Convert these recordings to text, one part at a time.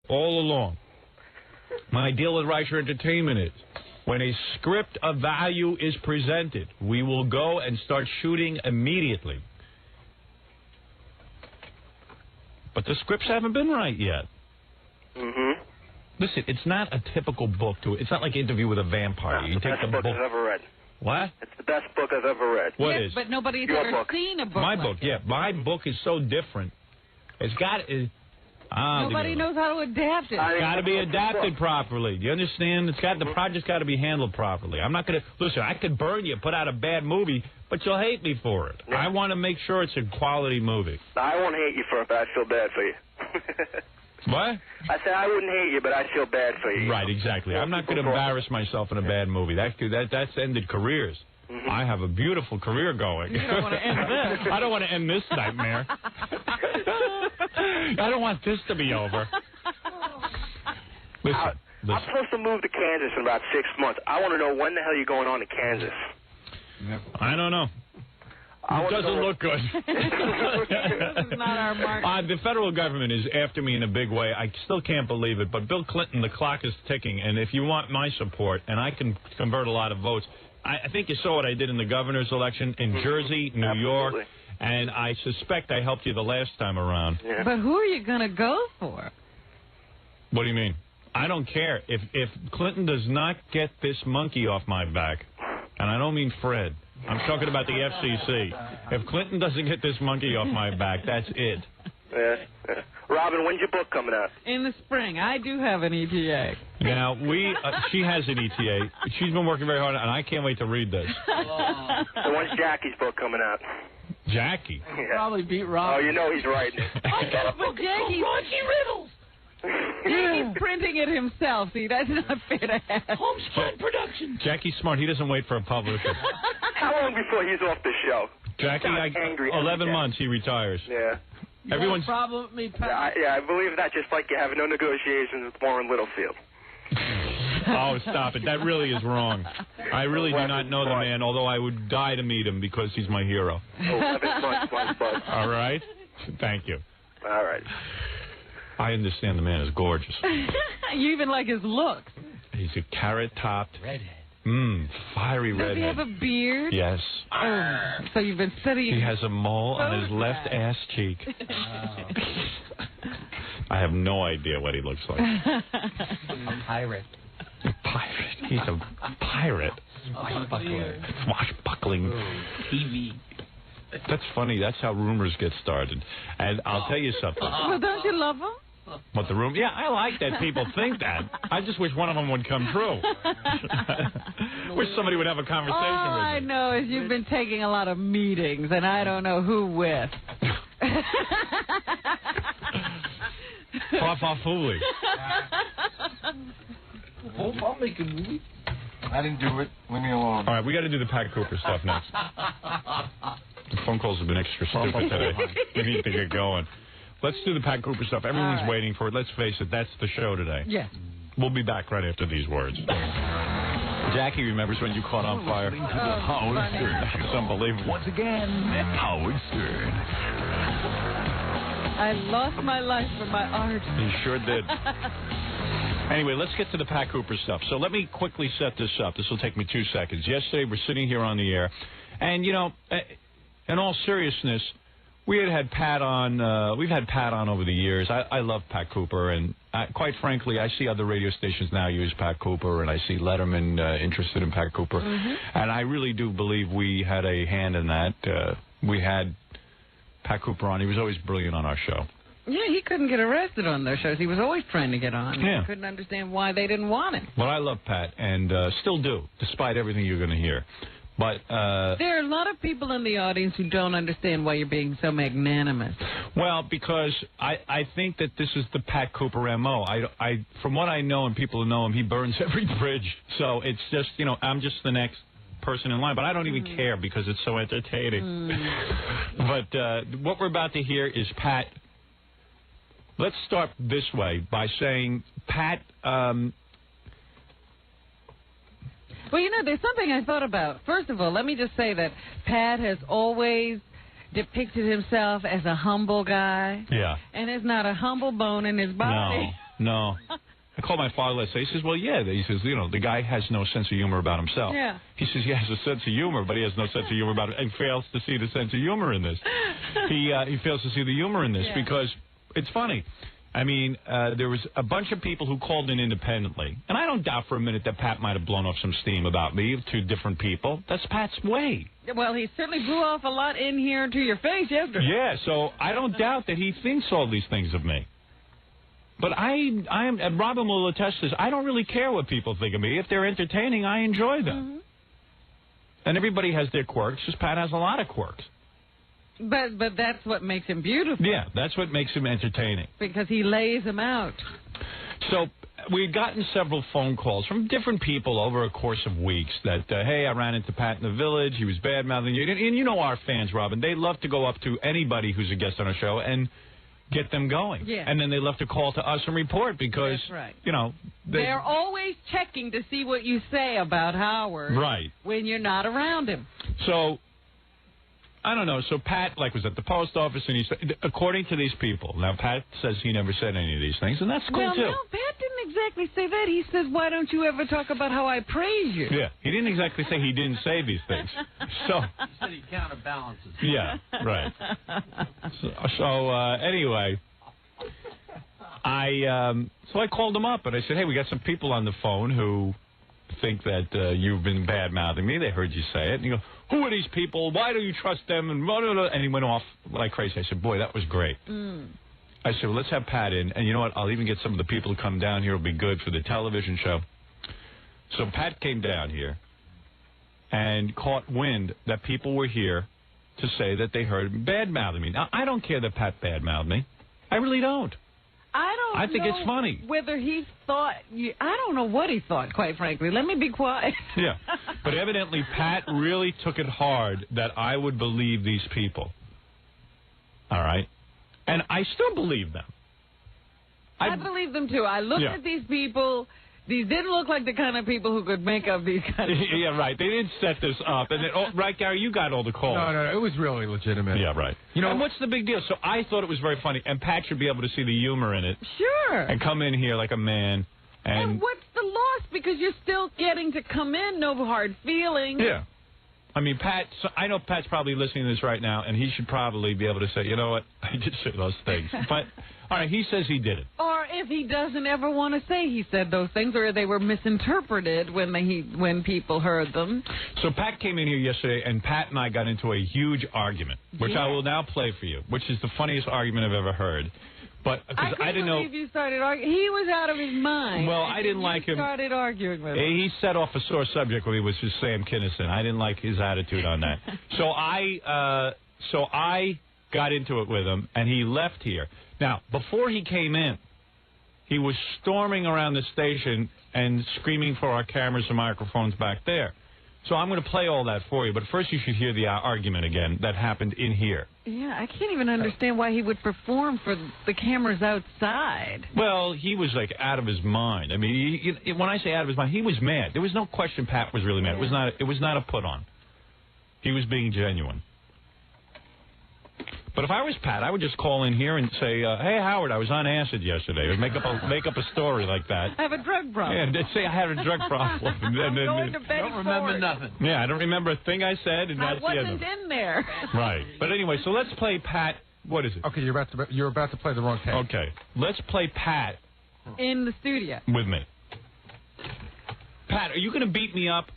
all along. My deal with Reicher Entertainment is, when a script of value is presented, we will go and start shooting immediately. But the scripts haven't been right yet. Mm-hmm. Listen, it's not a typical book. It's not like Interview with a Vampire. No, you take the book I've ever read. What? It's the best book I've ever read. What is? But nobody's Your ever book. seen a book My like book, that. yeah. My book is so different. It's got... Nobody knows how to adapt it. It's got to be adapted properly. Do you understand? The project's got to be handled properly. I'm not going to... Listen, I could burn you, put out a bad movie, but you'll hate me for it. Yeah. I want to make sure it's a quality movie. I won't hate you for it, but I feel bad for you. What? I said I wouldn't hate you, but I feel bad for you. Right, exactly. I'm not going to embarrass myself in a bad movie. That's ended careers. Mm-hmm. I have a beautiful career going. You don't want to end this. I don't want to end this nightmare. I don't want this to be over. Listen. I'm supposed to move to Kansas in about 6 months. I want to know when the hell you're going on to Kansas. I don't know. It doesn't look good. This is not our market. The federal government is after me in a big way. I still can't believe it. But Bill Clinton, the clock is ticking. And if you want my support, and I can convert a lot of votes, I think you saw what I did in the governor's election in Jersey, New York. And I suspect I helped you the last time around. Yeah. But who are you going to go for? What do you mean? I don't care. If Clinton does not get this monkey off my back, and I don't mean Fred, I'm talking about the FCC. If Clinton doesn't get this monkey off my back, that's it. Yeah. Robin, when's your book coming out? In the spring. I do have an ETA. Now, she has an ETA. She's been working very hard, and I can't wait to read this. So when's Jackie's book coming out? Jackie? Yeah. Probably beat Rob. Oh, you know he's writing it. I got a book called Raunchy Riddles. He's printing it himself. See, that's not fair to have. Homespun Productions. Jackie's smart. He doesn't wait for a publisher. How long before he's off the show? Jackie, angry 11 months, he retires. Yeah. Everyone's problem with me, Pat? Yeah, I believe that, just like you have no negotiations with Warren Littlefield. Oh, stop it. That really is wrong. I really do not know the man, although I would die to meet him because he's my hero. 11 months, bud. All right? Thank you. All right. I understand the man is gorgeous. You even like his looks. He's a carrot-topped... Redhead. Fiery redhead. Does he have a beard? Yes. Oh, so you've been studying... He has a mole on his left ass cheek. I have no idea what he looks like. A pirate. A pirate. He's a pirate. Swashbuckling. TV. That's funny. That's how rumors get started. And I'll tell you something. Well, don't you love him? What, the room? Yeah, I like that people think that. I just wish one of them would come true. Wish somebody would have a conversation All with me. I know is you've been taking a lot of meetings, and I don't know who with. Fa-fa-fooey. I'll make a movie. I didn't do it. Leave me alone. All right, we got to do the Pat Cooper stuff next. The phone calls have been extra stupid today. We need to get going. Let's do the Pat Cooper stuff. Everyone's waiting for it. Let's face it, that's the show today. Yeah. We'll be back right after these words. Jackie remembers when you caught on fire. Howard Stern. It's unbelievable. Once again, Howard Stern. I lost my life for my art. You sure did. Anyway, let's get to the Pat Cooper stuff. So let me quickly set this up. This will take me 2 seconds. Yesterday, we're sitting here on the air, and, you know, in all seriousness, we had Pat on. We've had Pat on over the years. I love Pat Cooper, and quite frankly, I see other radio stations now use Pat Cooper, and I see Letterman interested in Pat Cooper, and I really do believe we had a hand in that. We had Pat Cooper on. He was always brilliant on our show. Yeah, he couldn't get arrested on their shows. He was always trying to get on. Yeah. He couldn't understand why they didn't want him. Well, I love Pat, and still do, despite everything you're going to hear. But there are a lot of people in the audience who don't understand why you're being so magnanimous. Well, because I think that this is the Pat Cooper M.O. From what I know and people who know him, he burns every bridge. So it's just, you know, I'm just the next person in line. But I don't even care because it's so entertaining. But what we're about to hear is Pat. Let's start this way by saying Pat... Well, you know, there's something I thought about. First of all, let me just say that Pat has always depicted himself as a humble guy. Yeah. And there's not a humble bone in his body. No. I called my father last day. He says, well, yeah. He says, you know, the guy has no sense of humor about himself. Yeah. He says he has a sense of humor, but he has no sense of humor about it and fails to see the sense of humor in this. He fails to see the humor in this because it's funny. I mean, there was a bunch of people who called in independently. And I don't doubt for a minute that Pat might have blown off some steam about me to different people. That's Pat's way. Well, he certainly blew off a lot in here to your face yesterday. Yeah, so I don't doubt that he thinks all these things of me. But and Robin will attest to this, I don't really care what people think of me. If they're entertaining, I enjoy them. Mm-hmm. And everybody has their quirks, because Pat has a lot of quirks. But that's what makes him beautiful. Yeah, that's what makes him entertaining. Because he lays them out. So we've gotten several phone calls from different people over a course of weeks that, hey, I ran into Pat in the village, he was bad-mouthing you. And you know our fans, Robin, they love to go up to anybody who's a guest on our show and get them going. Yeah. And then they love to call to us and report because, that's right. you know. They're always checking to see what you say about Howard. Right. When you're not around him. So, I don't know. So Pat, was at the post office, and he said, according to these people, now Pat says he never said any of these things, and that's cool, too. No, Pat didn't exactly say that. He says, why don't you ever talk about how I praise you? Yeah, he didn't exactly say he didn't say these things. So He said he counterbalances. yeah, right. So anyway, I called him up, and I said, hey, we got some people on the phone who think that you've been bad-mouthing me. They heard you say it. And you go, who are these people? Why do you trust them? And blah, blah, blah. And he went off like crazy. I said, boy, that was great. I said, well, let's have Pat in. And you know what? I'll even get some of the people to come down here. It'll be good for the television show. So Pat came down here and caught wind that people were here to say that they heard him bad-mouthing me. Now, I don't care that Pat bad-mouthed me. I really don't. I think it's funny. Whether he thought I don't know what he thought, quite frankly. Let me be quiet. Yeah. But evidently Pat really took it hard that I would believe these people. All right? And I still believe them. I believe them, too. I looked at these people. These didn't look like the kind of people who could make up these kind of Yeah, right. They didn't set this up. And then, right, Gary, you got all the calls. No, it was really legitimate. Yeah, right. You know, and what's the big deal? So I thought it was very funny, and Pat should be able to see the humor in it. Sure. And come in here like a man. And what's the loss? Because you're still getting to come in, no hard feelings. Yeah. I mean, I know Pat's probably listening to this right now, and he should probably be able to say, you know what, I did say those things. But, all right, he says he did it. Or if he doesn't ever want to say he said those things, or they were misinterpreted when people heard them. So Pat came in here yesterday, and Pat and I got into a huge argument, which I will now play for you, which is the funniest argument I've ever heard. But because I didn't know. You started arguing. He was out of his mind. Well, I didn't like him. Started arguing with him. He set off a sore subject when he was just Sam Kinison. I didn't like his attitude on that. So I got into it with him, and he left here. Now, before he came in, he was storming around the station and screaming for our cameras and microphones back there. So I'm going to play all that for you, but first you should hear the argument again that happened in here. Yeah, I can't even understand why he would perform for the cameras outside. Well, he was like out of his mind. I mean, when I say out of his mind, he was mad. There was no question Pat was really mad. Yeah. It was not a put on. He was being genuine. But if I was Pat, I would just call in here and say, hey, Howard, I was on acid yesterday. Or make up a story like that. I have a drug problem. Yeah, say I had a drug problem. I'm going to Betty don't remember Ford. nothing. Yeah, I don't remember a thing I said, and that's the end of it. I wasn't in there. Right. But anyway, so let's play Pat. What is it? Okay, you're about to play the wrong tape. Okay. Let's play Pat. In the studio. With me. Pat, are you going to beat me up?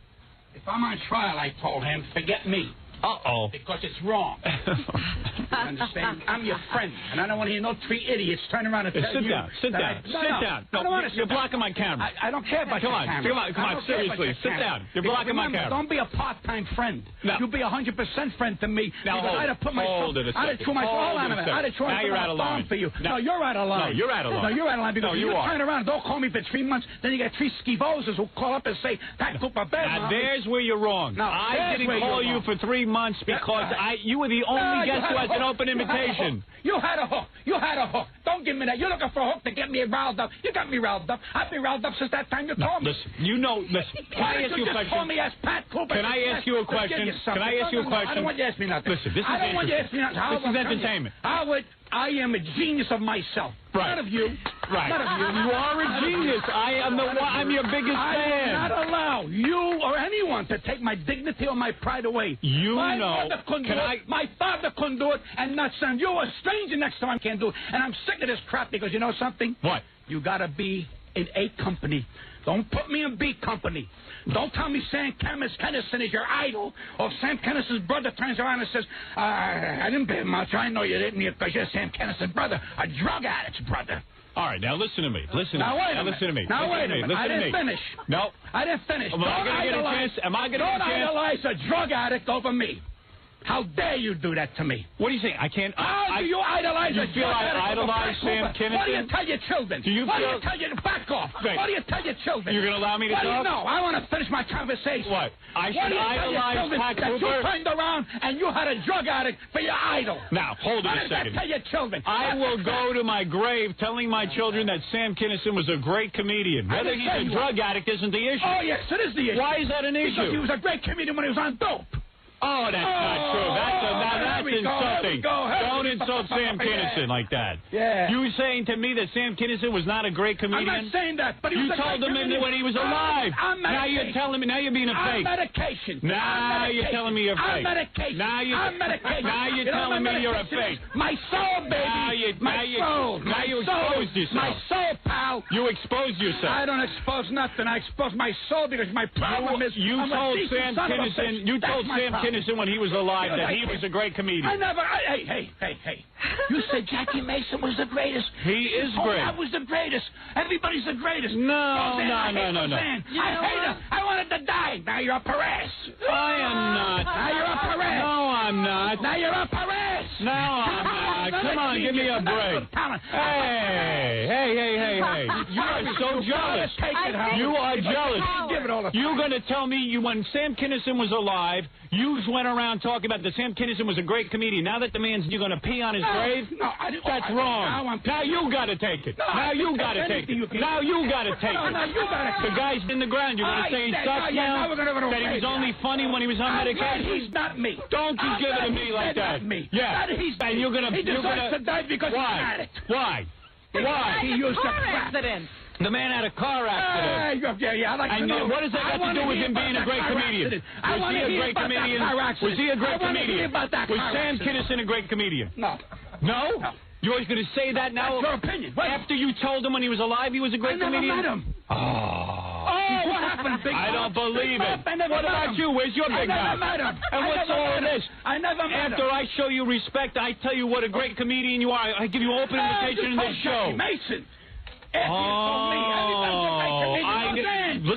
If I'm on trial, I told him, forget me. Uh-oh. Because it's wrong. You understand? I'm your friend, and I don't want to hear no three idiots turn around and tell Sit you... down. Sit down. I don't want to you're blocking my camera. I don't care about your camera. Come on, seriously. Sit down. You're blocking my camera. Don't be a part-time friend. No. You be 100% friend to me. Now, I'd have put myself... I'd have threw myself on it. I'd have tried to put my phone for you. No, you're out of line. No, you're out of line. No, you're out of line because you are. turn around. Don't call me for 3 months. Then you get 3 skivoses who call up and say, Pat Cooper, now, there's where you're wrong. No, I didn't call you for 3 months because you were the only guest who had an open invitation. You had a hook. You had a hook. Don't give me that. You're looking for a hook to get me riled up. You got me riled up. I've been riled up since that time you told me. Listen, you know, listen. Can I ask you a question? Call me as Pat Cooper. Can I ask you a question? Can I ask you a question? I don't want you to ask me nothing. Listen, this is I don't want you to ask me nothing. This is entertainment. I am a genius of myself. Right. None of you. Right. None of you. You are a genius. I'm your biggest fan. I will not allow you or anyone to take my dignity or my pride away. My father couldn't do it, and not son. You're a stranger next time can't do it. And I'm sick of this crap because you know something? What? You got to be in A company. Don't put me in B company. Don't tell me Sam Kinison is your idol, or Sam Kinison's brother turns around and says, I didn't pay much. I know you didn't because you're Sam Kinison's brother, a drug addict's brother. All right, now listen to me. Listen to me. Now wait a minute. I didn't finish. No. I didn't finish. Am I going to get a chance? Don't idolize a drug addict over me. How dare you do that to me? What do you think? I can't. How do you idolize you a feel drug I addict? idolize Sam Kinison? What do you tell your children? Do you what feel... do you tell your back off? Right. What do you tell your children? You're going to allow me to talk? No, I want to finish my conversation. What? I should idolize Pat Cooper? You turned around and you had a drug addict for your idol. Now, hold it a second. Tell your children. I will go to my grave telling my children that Sam Kinison was a great comedian. Whether he's a drug addict isn't the issue. Oh, yes, it is the issue. Why is that an issue? Because he was a great comedian when he was on dope. Oh, that's not true. That's insulting. Don't insult Sam Kinison like that. Yeah. You saying to me that Sam Kinison was not a great comedian? I'm not saying that, but he was you told him when he was alive. Now you're telling me. Now you're being a fake. I'm medication. Now you're telling me you're fake. I'm medication. Now you're telling me you're a fake. My soul, baby. My soul. Now you exposed yourself. My soul, pal. You exposed yourself. I don't expose nothing. I expose my soul because my problem is you told Sam Kinison. You told Sam Kinison when he was alive that he was a great comedian. I never. Hey. You said Jackie Mason was the greatest. He is great. I was the greatest. Everybody's the greatest. No. I hate her. I wanted to die. Now you're a Perez. I am not. Now you're a Perez. No, I'm not. Now you're a Perez. No, I'm not. Come on, give me a break. Hey. You are so jealous. You are jealous. You're going to tell me when Sam Kinison was alive, you went around talking about that Sam Kinison was a great comedian. Now that the man's, you're going to pee on his grave? No, that's wrong. Now you got to take it. Now you got to take it. Now you got to take it. The guy's in the ground. You're going to say he sucks now? That he was only funny when he was on medication? He's not me. Don't you give it to me like that. Yeah. And you're going to... He deserves to die because he's an addict. Why? He used a car accident. The man had a car accident. Yeah, I like to know. What does that got to do with him being a great comedian? Was he a great comedian? Was he a great comedian? Was Sam Kinison a great comedian? No. No? You're always going to say that now? That's your opinion. After you told him when he was alive he was a great comedian? I never met him. Oh, what happened, Big I don't believe it. What about you? Where's your big guy? I never met him. And what's all of this? I never met him. After I show you respect, I tell you what a great comedian you are. I give you open invitation in this show. Mason. Look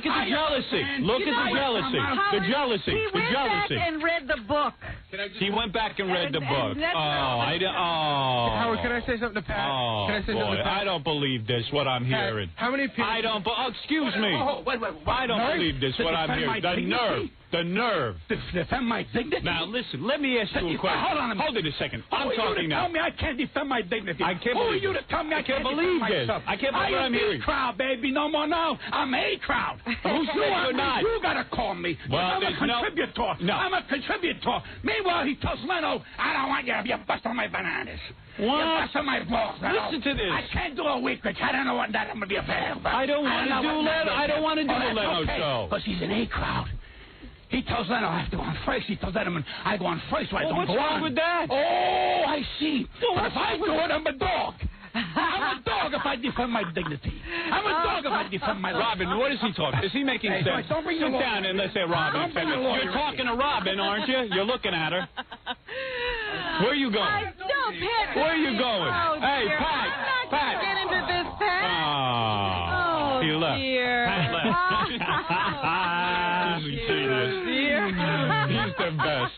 at the jealousy. Look at the jealousy. The jealousy. He went back and read the book. He went back and read the book. Howard, can I say something to Pat? Can I say something to Pat? I don't believe this, what I'm hearing. How many people... excuse me. I don't believe this, what I'm hearing. The nerve. The nerve. Defend my dignity? Now, listen, let me ask you a question. Hold it a second. I'm talking now. Tell me I can't defend my dignity. I can't believe Who are you to tell me I can't believe this? I can't believe what I'm hearing. Crowd, baby. No more now. I'm a crowd. Who's you're not? You got to call me. Well, I'm a contributor. No. I'm a contributor. Meanwhile, he tells Leno, I don't want you to be a bust on my bananas. What? You bust on my balls. Listen to this. I can't do a week, which I don't know what that I'm going to be a bad. I don't want to do Leno. I don't want to do the Leno show. Because he's an A crowd. He tells Leno I have to go on first. He tells Letterman I go on first, so I don't go on. What's wrong with that? Oh, I see. But if I do it, I'm a dog. I'm a dog if I defend my dignity. I'm a dog if I defend my life. Robin, what is he talking? Is he making sense? Don't bring Sit down and let's say Robin. You're talking to Robin, aren't you? You're looking at her. Where are you going? Where are you going? Hey, Pat. Pat. Get into this, Pat. Oh, he left. Dear. Pat left. He's serious. He's the best.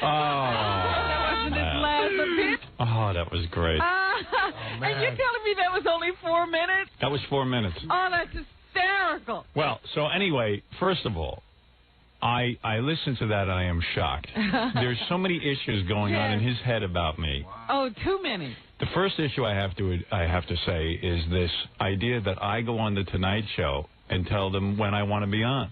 That wasn't his last appearance. Oh, that was great. And you're telling me that was only 4 minutes? That was 4 minutes. Oh, that's hysterical. Well, so anyway, first of all, I listen to that and I am shocked. There's so many issues going on in his head about me. Oh, too many. The first issue I have to say is this idea that I go on the Tonight Show and tell them when I want to be on.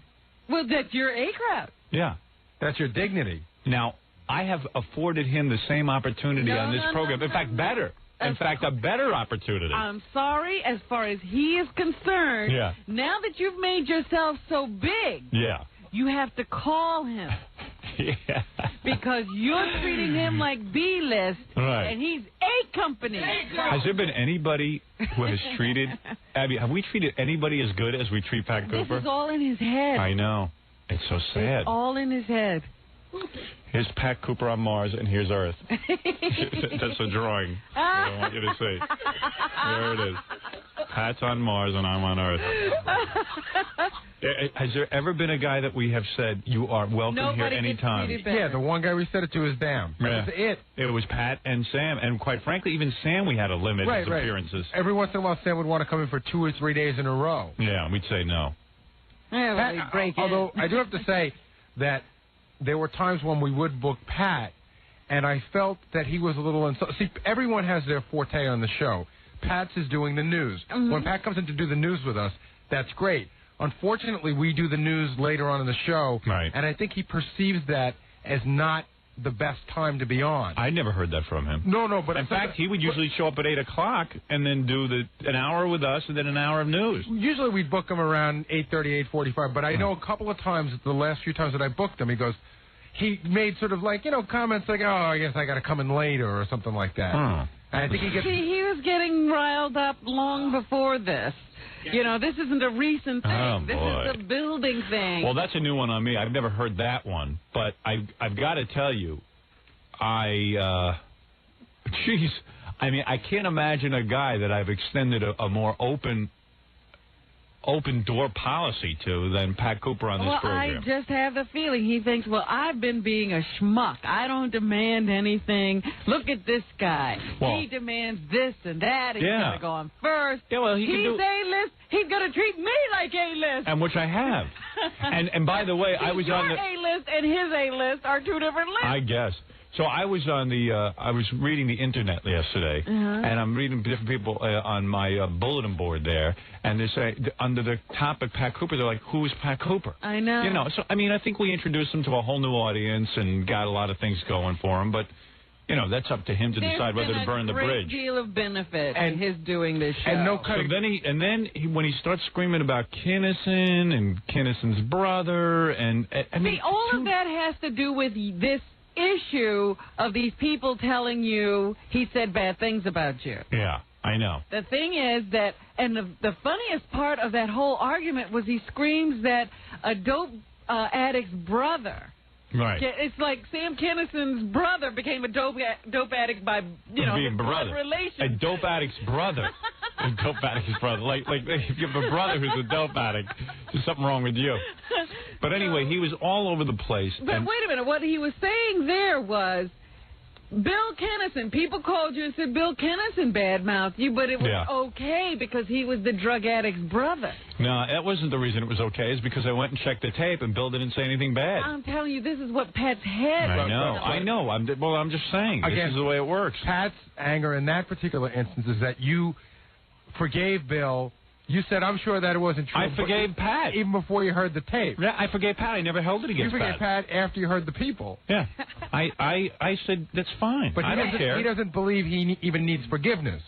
Well, that's your A-crowd. Yeah. That's your dignity. Now, I have afforded him the same opportunity on this program. In fact, better. In fact, a better opportunity. I'm sorry, as far as he is concerned, now that you've made yourself so big, you have to call him. Because you're treating him like B-list, and he's A company. Has there been anybody who has treated, Abby, have we treated anybody as good as we treat Pat Cooper? This is all in his head. I know. It's so sad. It's all in his head. Here's Pat Cooper on Mars, and here's Earth. That's a drawing that I want you to see. There it is. Pat's on Mars, and I'm on Earth. Has there ever been a guy that we have said, you are welcome here anytime? Yeah, the one guy we said it to is Damn. That was it. It was Pat and Sam, and quite frankly, even Sam, we had to limit his appearances. Every once in a while, Sam would want to come in for 2 or 3 days in a row. Yeah, we'd say no. Yeah, Pat, although I do have to say that there were times when we would book Pat, and I felt that he was a little... See, everyone has their forte on the show. Pat's is doing the news. When Pat comes in to do the news with us, that's great. Unfortunately, we do the news later on in the show, and I think he perceives that as not the best time to be on. I never heard that from him. No, but... In fact, he would usually show up at 8 o'clock and then do an hour with us and then an hour of news. Usually we'd book him around 8:30, 8:45, but I know a couple of times, the last few times that I booked him, he made sort of like, comments like, oh, I guess I got to come in later or something like that. And I think he was getting riled up long before this. This isn't a recent thing. This is a building thing. Well, that's a new one on me. I've never heard that one. But I've got to tell you, I can't imagine a guy that I've extended a more open door policy to than Pat Cooper on this program. I just have the feeling he thinks, well, I've been being a schmuck. I don't demand anything. Look at this guy. He demands this and that. He's going to go on first. Yeah, well, he's A-list. He's going to treat me like A-list. And which I have. and by the way, I was on the... A-list and his A-list are two different lists. I guess. So I was on I was reading the internet yesterday, and I'm reading different people on my bulletin board there, and they say, under the topic Pat Cooper, they're like, who is Pat Cooper? I know. So, I think we introduced him to a whole new audience and got a lot of things going for him, but, that's up to him to decide whether to burn the bridge. There's a great deal of benefit in his doing this show. And then when he starts screaming about Kinnison and Kinnison's brother, and all of that has to do with this issue of these people telling you he said bad things about you. Yeah, I know. The thing is that, and the funniest part of that whole argument was he screams that a dope addict's brother. Right. It's like Sam Kinnison's brother became a dope addict by, being brother. relation. A dope addict's brother. A dope addict's brother. Like if you have a brother who's a dope addict, there's something wrong with you. But anyway, he was all over the place. But wait a minute. What he was saying there was, Bill Kinnison, people called you and said Bill Kinnison badmouthed you, but it was okay because he was the drug addict's brother. No, that wasn't the reason it was okay. It's because I went and checked the tape and Bill didn't say anything bad. I'm telling you, this is what Pat's head was. I know. I'm just saying. This is the way it works. Pat's anger in that particular instance is that you forgave Bill. You said, I'm sure that it wasn't true. I forgave Pat. Even before you heard the tape. Yeah, I forgave Pat. I never held it against Pat. You forgave Pat after you heard the people. Yeah. I said, that's fine. But I don't care. He doesn't believe he even needs forgiveness.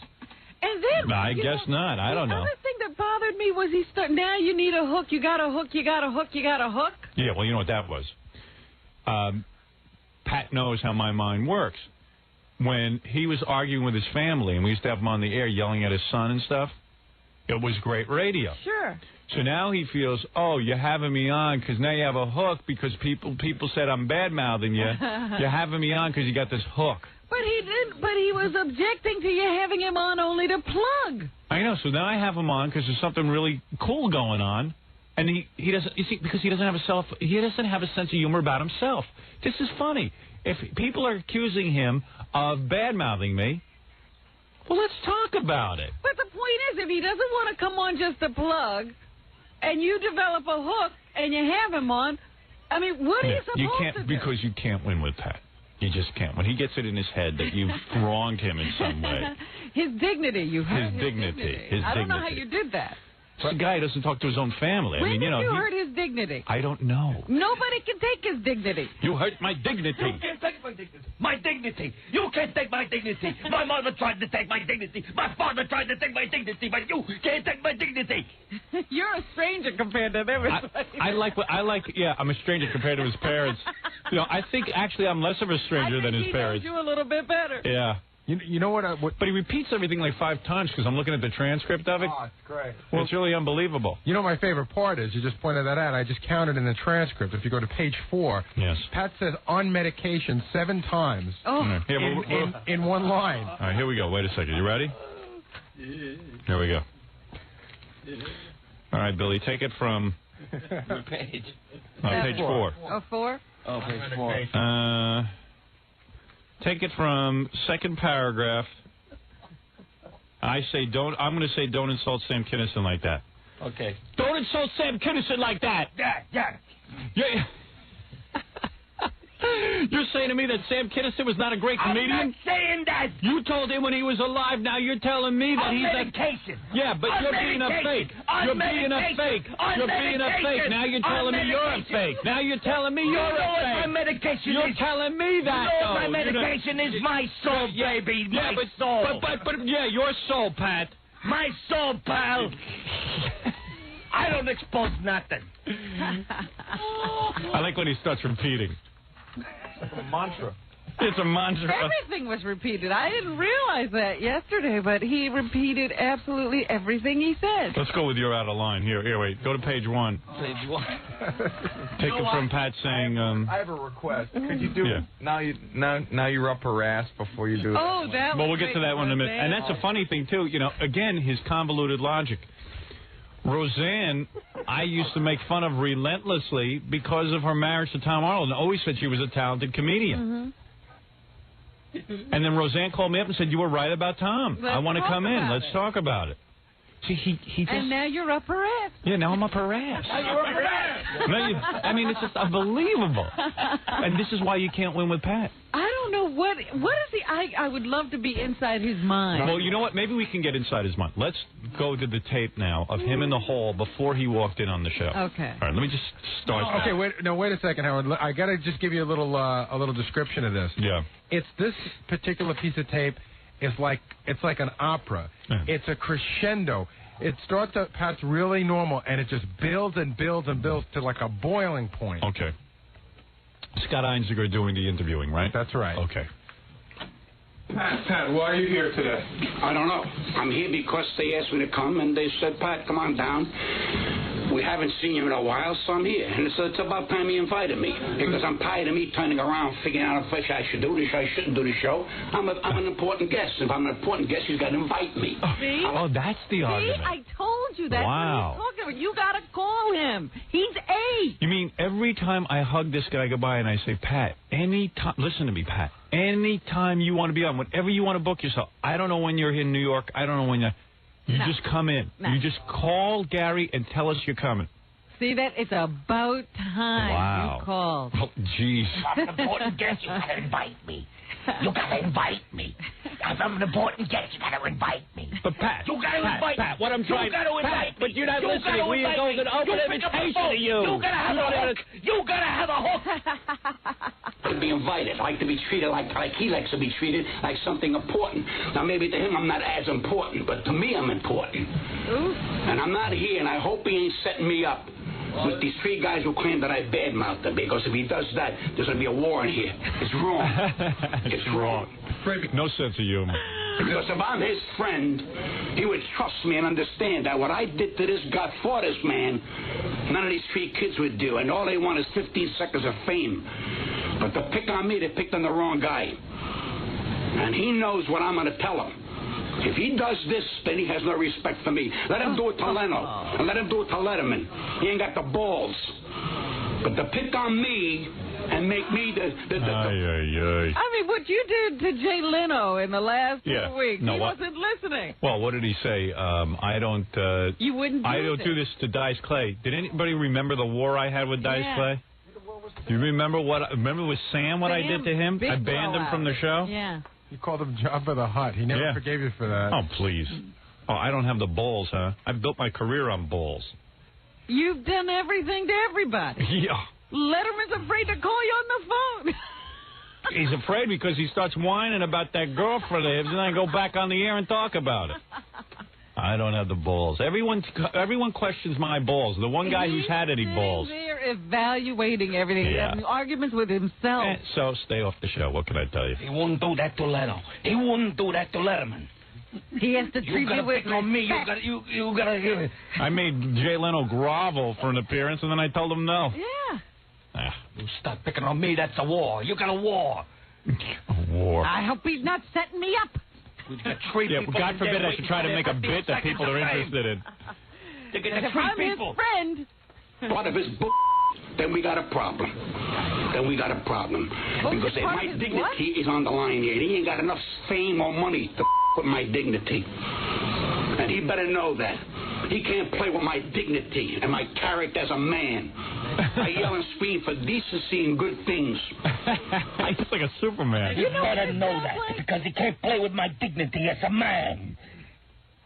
And then... I guess not. I don't know. The other thing that bothered me was now you need a hook. You got a hook. You got a hook. You got a hook. Yeah, well, you know what that was. Pat knows how my mind works. When he was arguing with his family, and we used to have him on the air yelling at his son and stuff, it was great radio. Sure. So now he feels, you're having me on because now you have a hook because people said I'm bad-mouthing you. You're having me on because you got this hook. But he didn't. But he was objecting to you having him on only to plug. I know. So now I have him on because there's something really cool going on, and he doesn't. You see, because he doesn't have a sense of humor about himself. This is funny. If people are accusing him of bad-mouthing me, well, let's talk about it. But the point is, if he doesn't want to come on just to plug, and you develop a hook and you have him on, I mean, what are you supposed to do? Because you can't win with Pat. You just can't. When he gets it in his head that you've wronged him in some way. His dignity, you hurt his dignity. I don't know how you did that. This guy doesn't talk to his own family. When did you hurt his dignity? I don't know. Nobody can take his dignity. You hurt my dignity. You can't take my dignity. My dignity. You can't take my dignity. My mother tried to take my dignity. My father tried to take my dignity, but you can't take my dignity. You're a stranger compared to everybody. I'm a stranger compared to his parents. I think actually I'm less of a stranger than his parents. He knows you a little bit better. Yeah. You know what? But he repeats everything like 5 times because I'm looking at the transcript of it. Oh, it's great. Well, it's really unbelievable. You know my favorite part is, you just pointed that out, I just counted in the transcript. If you go to page 4, yes. Pat says on medication 7 times in one line. All right, here we go. Wait a second. You ready? Here we go. All right, Billy, take it from... Page. Page 4. Oh, 4? Oh, page 4. Take it from second paragraph. I'm going to say don't insult Sam Kinison like that. Okay. Don't insult Sam Kinison like that. Yeah. You're saying to me that Sam Kinison was not a great comedian? I'm not saying that. You told him when he was alive. Now you're telling me that he's medication. Yeah, but you're being a fake. You're being a fake. You're being a fake. Now you're telling me you're a fake. Now you're telling me you're a fake. My medication You're telling me that. You know what my medication is? My soul, baby. My soul. But your soul, Pat. My soul, pal. I don't expose nothing. I like when he starts repeating. It's a mantra. It's a mantra. Everything was repeated. I didn't realize that yesterday, but he repeated absolutely everything he said. Let's go with you're out of line. Here, wait. Go to page 1. Page 1. Take it from Pat saying... I have a request. Could you do it? Now you're up her ass before you do it. Oh, that was Well, we'll get to that one in a minute. And that's a funny thing, too. Again, his convoluted logic. Roseanne, I used to make fun of relentlessly because of her marriage to Tom Arnold, and always said she was a talented comedian. Mm-hmm. And then Roseanne called me up and said, you were right about Tom. I want to come in. Let's talk about it. See, he just... And now you're up her ass. Yeah, now I'm up her ass. Now you're up her ass. I mean, it's just unbelievable. And this is why you can't win with Pat. I don't know what is he... I would love to be inside his mind. Well, you know what? Maybe we can get inside his mind. Let's go to the tape now of him in the hall before he walked in on the show. Okay. All right, let me just start. Okay, wait a second, Howard. I got to just give you a little description of this. Yeah. It's this particular piece of tape. It's like an opera. Yeah. It's a crescendo. It starts at Pat's really normal, and it just builds and builds and builds to like a boiling point. Okay. Scott Einziger doing the interviewing, right? That's right. Okay. Pat, why are you here today? I don't know. I'm here because they asked me to come, and they said, Pat, come on down. We haven't seen you in a while, so I'm here. And it's about time he invited me, because I'm tired of me turning around, figuring out if I should do this, I shouldn't do the show. I'm an important guest. If I'm an important guest, he's got to invite me. See? Oh, that's the argument. See, I told you that. Wow. What are you talking about? You got to call him. He's A. You mean every time I hug this guy goodbye and I say, Pat, listen to me, Pat, anytime you want to be on, whenever you want to book yourself, I don't know when you're here in New York, I don't know when you just come in. No. You just call Gary and tell us you're coming. See that? It's about time you called. Oh, jeez. I'm an important guest. You got to invite me. You got to invite me. If I'm an important guest, you got to invite me. But Pat, you got to invite Pat, what I'm trying... You got to invite me. But you're not listening. We are going to open invitation to you. You got to have a hook. You got to have a hook. To be invited, like to be treated like he likes to be treated, like something important. Now, maybe to him I'm not as important, but to me I'm important. Ooh. And I'm not here, and I hope he ain't setting me up with these 3 guys who claim that I badmouthed him, because if he does that, there's going to be a war in here. It's wrong. It's wrong. No sense of humor. Because if I'm his friend, he would trust me and understand that what I did to this guy for this man, none of these 3 kids would do, and all they want is 15 seconds of fame. But to pick on me, they picked on the wrong guy. And he knows what I'm going to tell him. If he does this, then he has no respect for me. Let him do it to Leno, and let him do it to Letterman. He ain't got the balls. But to pick on me and make me the I mean, what you did to Jay Leno in the last 2 weeks, he wasn't listening. Well, what did he say? I don't... you wouldn't do I don't do this to Dice Clay. Did anybody remember the war I had with Dice Clay? You remember with Sam what I did to him? I banned him from the show. Yeah. You called him Jabba the Hutt. He never forgave you for that. Oh, please. Oh, I don't have the balls, huh? I built my career on balls. You've done everything to everybody. Yeah. Letterman's afraid to call you on the phone. He's afraid because he starts whining about that girlfriend of his, and I go back on the air and talk about it. I don't have the balls. Everyone questions my balls. The one guy who's had any balls. They're evaluating everything. Yeah. Having arguments with himself. So stay off the show. What can I tell you? He wouldn't do that to Leno. He wouldn't do that to Letterman. He has to treat you with pick on me. You gotta give it. I made Jay Leno grovel for an appearance, and then I told him no. Yeah. You start picking on me, that's a war. You got a war. A war. I hope he's not setting me up. We've got three people. God forbid I should try to make a bit that people are interested in. If I'm his friend. Part of his book, then we got a problem. Because my dignity is on the line here. He ain't got enough fame or money to with my dignity. And he better know that. He can't play with my dignity and my character as a man. I yell and scream for decency and good things. He's like a Superman. You better know that, because he can't play with my dignity as a man.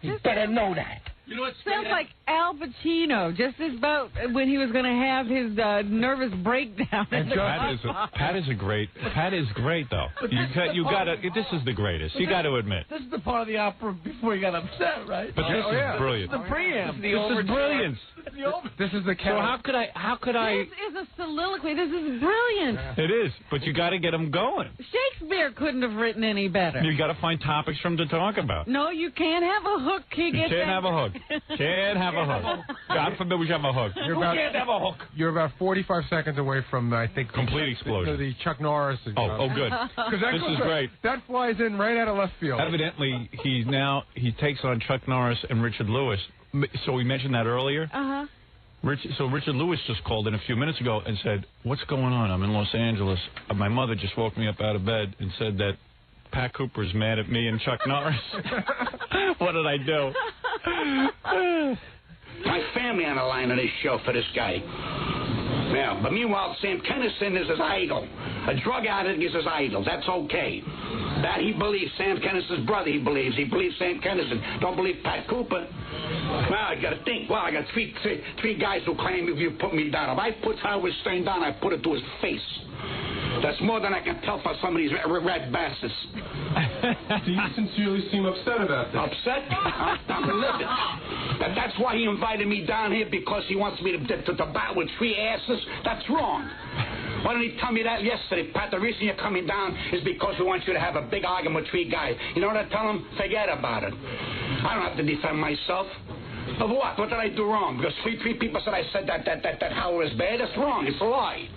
You better know that. You know what? Sounds like Al Pacino, just about when he was going to have his nervous breakdown. Pat is great though. You got to. This is the greatest. You got to admit. This is the part of the opera before you got upset, right? But this is brilliant. This is the preamp. This is brilliant. This is the So how could I? This is a soliloquy. This is brilliant. It is, but you got to get them going. Shakespeare couldn't have written any better. You got to find topics for him to talk about. No, you can't have a hook. You can't have a hook. Can't have a hook. God forbid we have a hook. Can't have a hook. You're about 45 seconds away from, I think, complete explosion. The Chuck Norris. Oh, good. This is great. That flies in right out of left field. Evidently, he takes on Chuck Norris and Richard Lewis. So we mentioned that earlier. So Richard Lewis just called in a few minutes ago and said, "What's going on? I'm in Los Angeles. My mother just woke me up out of bed and said that Pat Cooper's mad at me and Chuck Norris." What did I do? My family on the line on this show for this guy. Yeah, but meanwhile, Sam Kinison is his idol. A drug addict is his idol. That's okay. That he believes. Sam Kinnison's brother, he believes. He believes Sam Kinison. Don't believe Pat Cooper. Well, you got to think. Well, I got three guys who claim if you put me down. If I put Howard Stern down, I put it to his face. That's more than I can tell for some of these rat bastards. Do you sincerely seem upset about that? Upset? I'm livid. That's why he invited me down here, because he wants me to bat with three asses. That's wrong. Why didn't he tell me that yesterday, Pat? The reason you're coming down is because we want you to have a big argument with three guys. You know what I tell him? Forget about it. I don't have to defend myself. Of what? What did I do wrong? Because three people said I said that Howard is bad? That's wrong. It's a lie.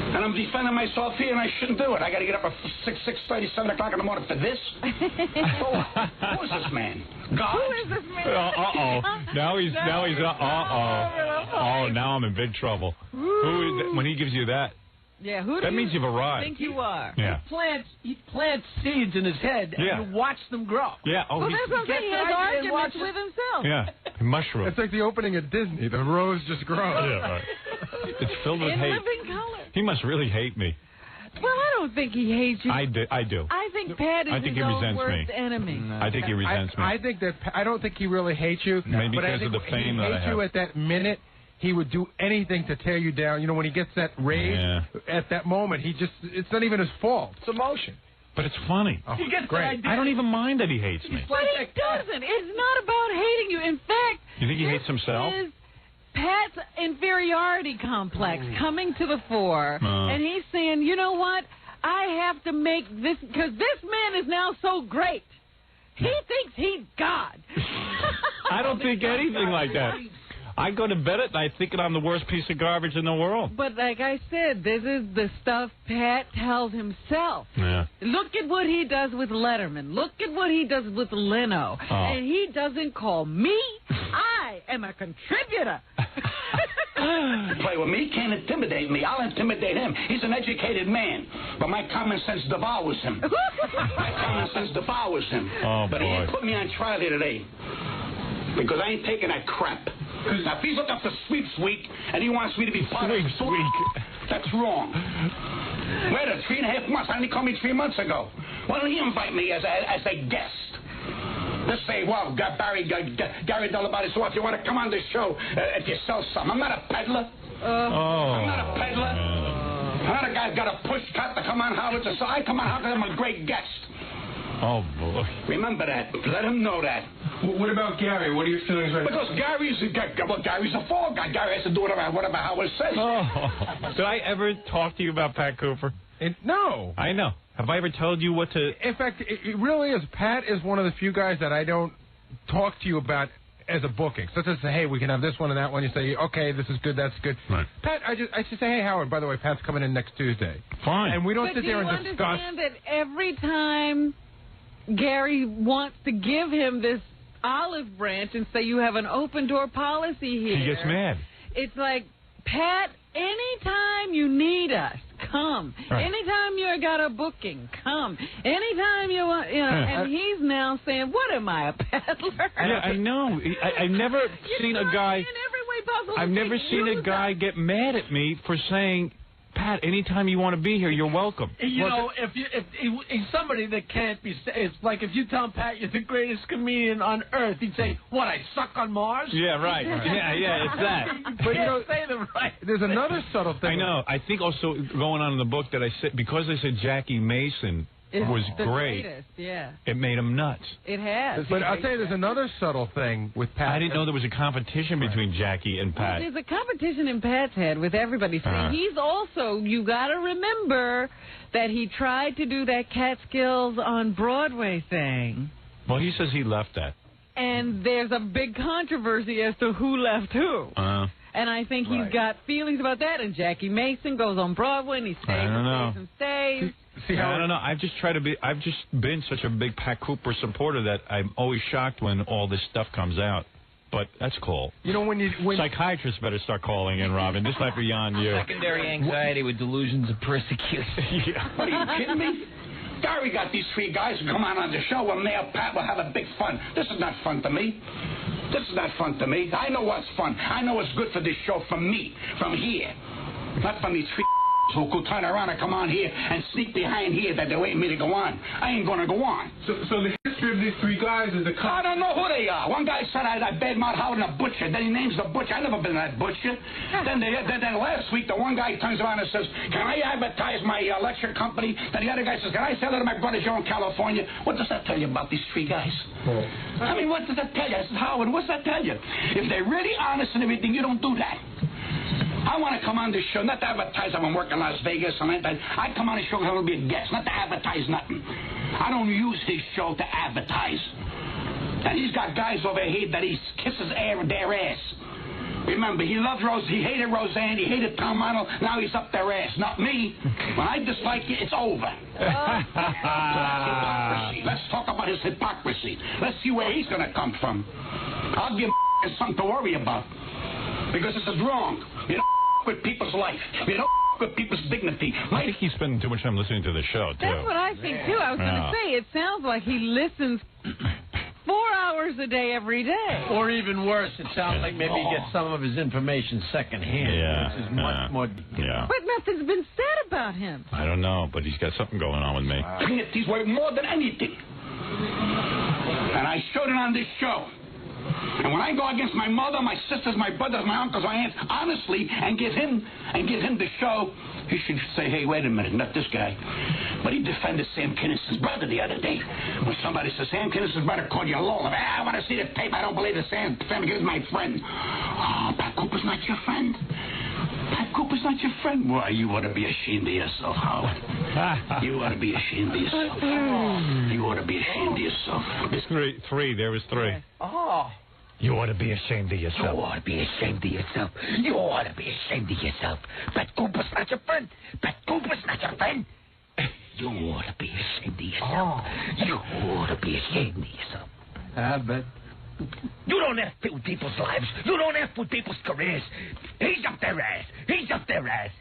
And I'm defending myself here, and I shouldn't do it. I got to get up at 6:30, 7 o'clock in the morning for this? Who is this man? God? Who is this man? Now he's Oh, now I'm in big trouble. Who is when he gives you that? Yeah, who that means you've arrived. Think you are? Yeah. He plants seeds in his head, and you watch them grow. Yeah. Oh, well, that's what I'm saying. He has arguments with himself. Yeah. Mushroom. It's like the opening of Disney. The rose just grows. Yeah, right. It's filled with in hate. living color. He must really hate me. Well, I don't think he hates you. I do. I think Pat is his own worst enemy. I think he resents me. I think that I don't think he really hates you. Maybe but because of the fame that I have. He hates you at that minute. He would do anything to tear you down. You know, when he gets that rage, at that moment, it's not even his fault. It's emotion. But it's funny. Oh, great. I don't even mind that he hates me. But he doesn't. It's not about hating you. In fact, you think he hates himself? Is Pat's inferiority complex coming to the fore, and he's saying, you know what? I have to make this, because this man is now so great. He thinks he's God. I don't think anything like that. I go to bed at night thinking I'm the worst piece of garbage in the world. But like I said, this is the stuff Pat tells himself. Yeah. Look at what he does with Letterman. Look at what he does with Leno. And he doesn't call me. I am a contributor. Play with me, can't intimidate me. I'll intimidate him. He's an educated man, but my common sense devours him. My common sense devours him. But he ain't put me on trial here today, because I ain't taking that crap. Now, if he's looking for Sweeps Week and he wants me to be part of Sweeps Week, That's wrong. Wait a 3.5 months. Why didn't he call me 3 months ago? Why didn't he invite me as a guest? Let's say, well, Gary Delabatis, so if you want to come on this show, if you sell something. I'm not a peddler. I'm not a peddler. Another guy's got a push cart to come on Howard, so I come on Howard, I'm a great guest. Oh, boy. Remember that. Let him know that. What about Gary? What are your feelings right now? Because Gary's a fall guy. Gary has to do whatever Howard says. Oh. Did I ever talk to you about Pat Cooper? No. I know. Have I ever told you what to... In fact, it really is. Pat is one of the few guys that I don't talk to you about as a booking. So to say, hey, we can have this one and that one. You say, okay, this is good, that's good. Right. Pat, I just say, hey, Howard, by the way, Pat's coming in next Tuesday. Fine. And we don't sit there and discuss... But do you understand that every time Gary wants to give him this olive branch and say you have an open door policy here... He gets mad. It's like, Pat, anytime you need us, come. Right. Anytime you got a booking, come. Anytime you want, and he's now saying, what am I, a peddler? Yeah, I know. I've never seen a guy... I've never seen a guy get mad at me for saying, Pat, anytime you want to be here, you're welcome. You know, if he's somebody that can't be... It's like if you tell Pat you're the greatest comedian on earth, he'd say, what, I suck on Mars? Yeah, right. Yeah, it's that. But you don't say the right. There's another subtle thing. I know. I think also going on in the book that I said, because I said Jackie Mason was great, yeah. It made him nuts. It has. But I'll tell you, there's another subtle thing with Pat. I didn't know there was a competition between Jackie and Pat. Well, there's a competition in Pat's head with everybody. So he's also, you got to remember that he tried to do that Catskills on Broadway thing. Well, he says he left that. And there's a big controversy as to who left who. And I think he's got feelings about that. And Jackie Mason goes on Broadway and he stays and stays. See how I don't know. I've just been such a big Pat Cooper supporter that I'm always shocked when all this stuff comes out. But that's cool. You know, when psychiatrists better start calling in, Robin. This might be beyond you. Secondary anxiety with delusions of persecution. Yeah. What are you kidding me? Gary got these 3 guys who come on the show, and now Pat will have a big fun. This is not fun to me. This is not fun to me. I know what's fun. I know what's good for this show from me, from here. Not from these 3 who could turn around and come on here and sneak behind here that they're waiting me to go on. I ain't going to go on. So the history of these 3 guys is I don't know who they are. One guy said I badmouth Howard and a butcher. Then he names the butcher. I never been that butcher. then last week, the one guy turns around and says, can I advertise my lecture company? Then the other guy says, can I sell it to my brother Joe in California? What does that tell you about these 3 guys? I mean, what does that tell you? I said, Howard, what's that tell you? If they're really honest and everything, you don't do that. I want to come on this show, not to advertise I'm working in Las Vegas. I come on this show because I want to be a guest, not to advertise nothing. I don't use his show to advertise. And he's got guys over here that he kisses their ass. Remember, he loved Rose. He hated Roseanne. He hated Tom Arnold. Now he's up their ass. Not me. When I dislike you, it's over. Hypocrisy. Let's talk about his hypocrisy. Let's see where he's going to come from. I'll give something to worry about. Because this is wrong. You don't with people's life. You don't with people's dignity. I think he's spending too much time listening to the show, too. That's what I think, too. I was going to say, it sounds like he listens 4 hours a day every day. Or even worse, it sounds like maybe he gets some of his information secondhand, which is much more... But nothing's been said about him. I don't know, but he's got something going on with me. He's worth more than anything. And I showed it on this show. And when I go against my mother, my sisters, my brothers, my uncles, my aunts, honestly, and give him the show, he should say, hey, wait a minute, not this guy. But he defended Sam Kinnison's brother the other day. When somebody says, Sam Kinnison's brother called you a lawyer. I want to see the tape. I don't believe that Sam Kinnison's my friend. Oh, Pat Cooper's not your friend? Pat Cooper's not your friend? Why, you ought to be ashamed of yourself, Howard. You ought to be ashamed of yourself. You ought to be ashamed of yourself. Three. There was 3. Oh. You ought to be ashamed of yourself. You ought to be ashamed of yourself. You ought to be ashamed of yourself. Pat Cooper's not your friend. Pat Cooper's not your friend. You ought to be ashamed of yourself. You ought to be ashamed of yourself. I bet. You don't F with people's lives. You don't F with people's careers. He's up their ass. He's up their ass.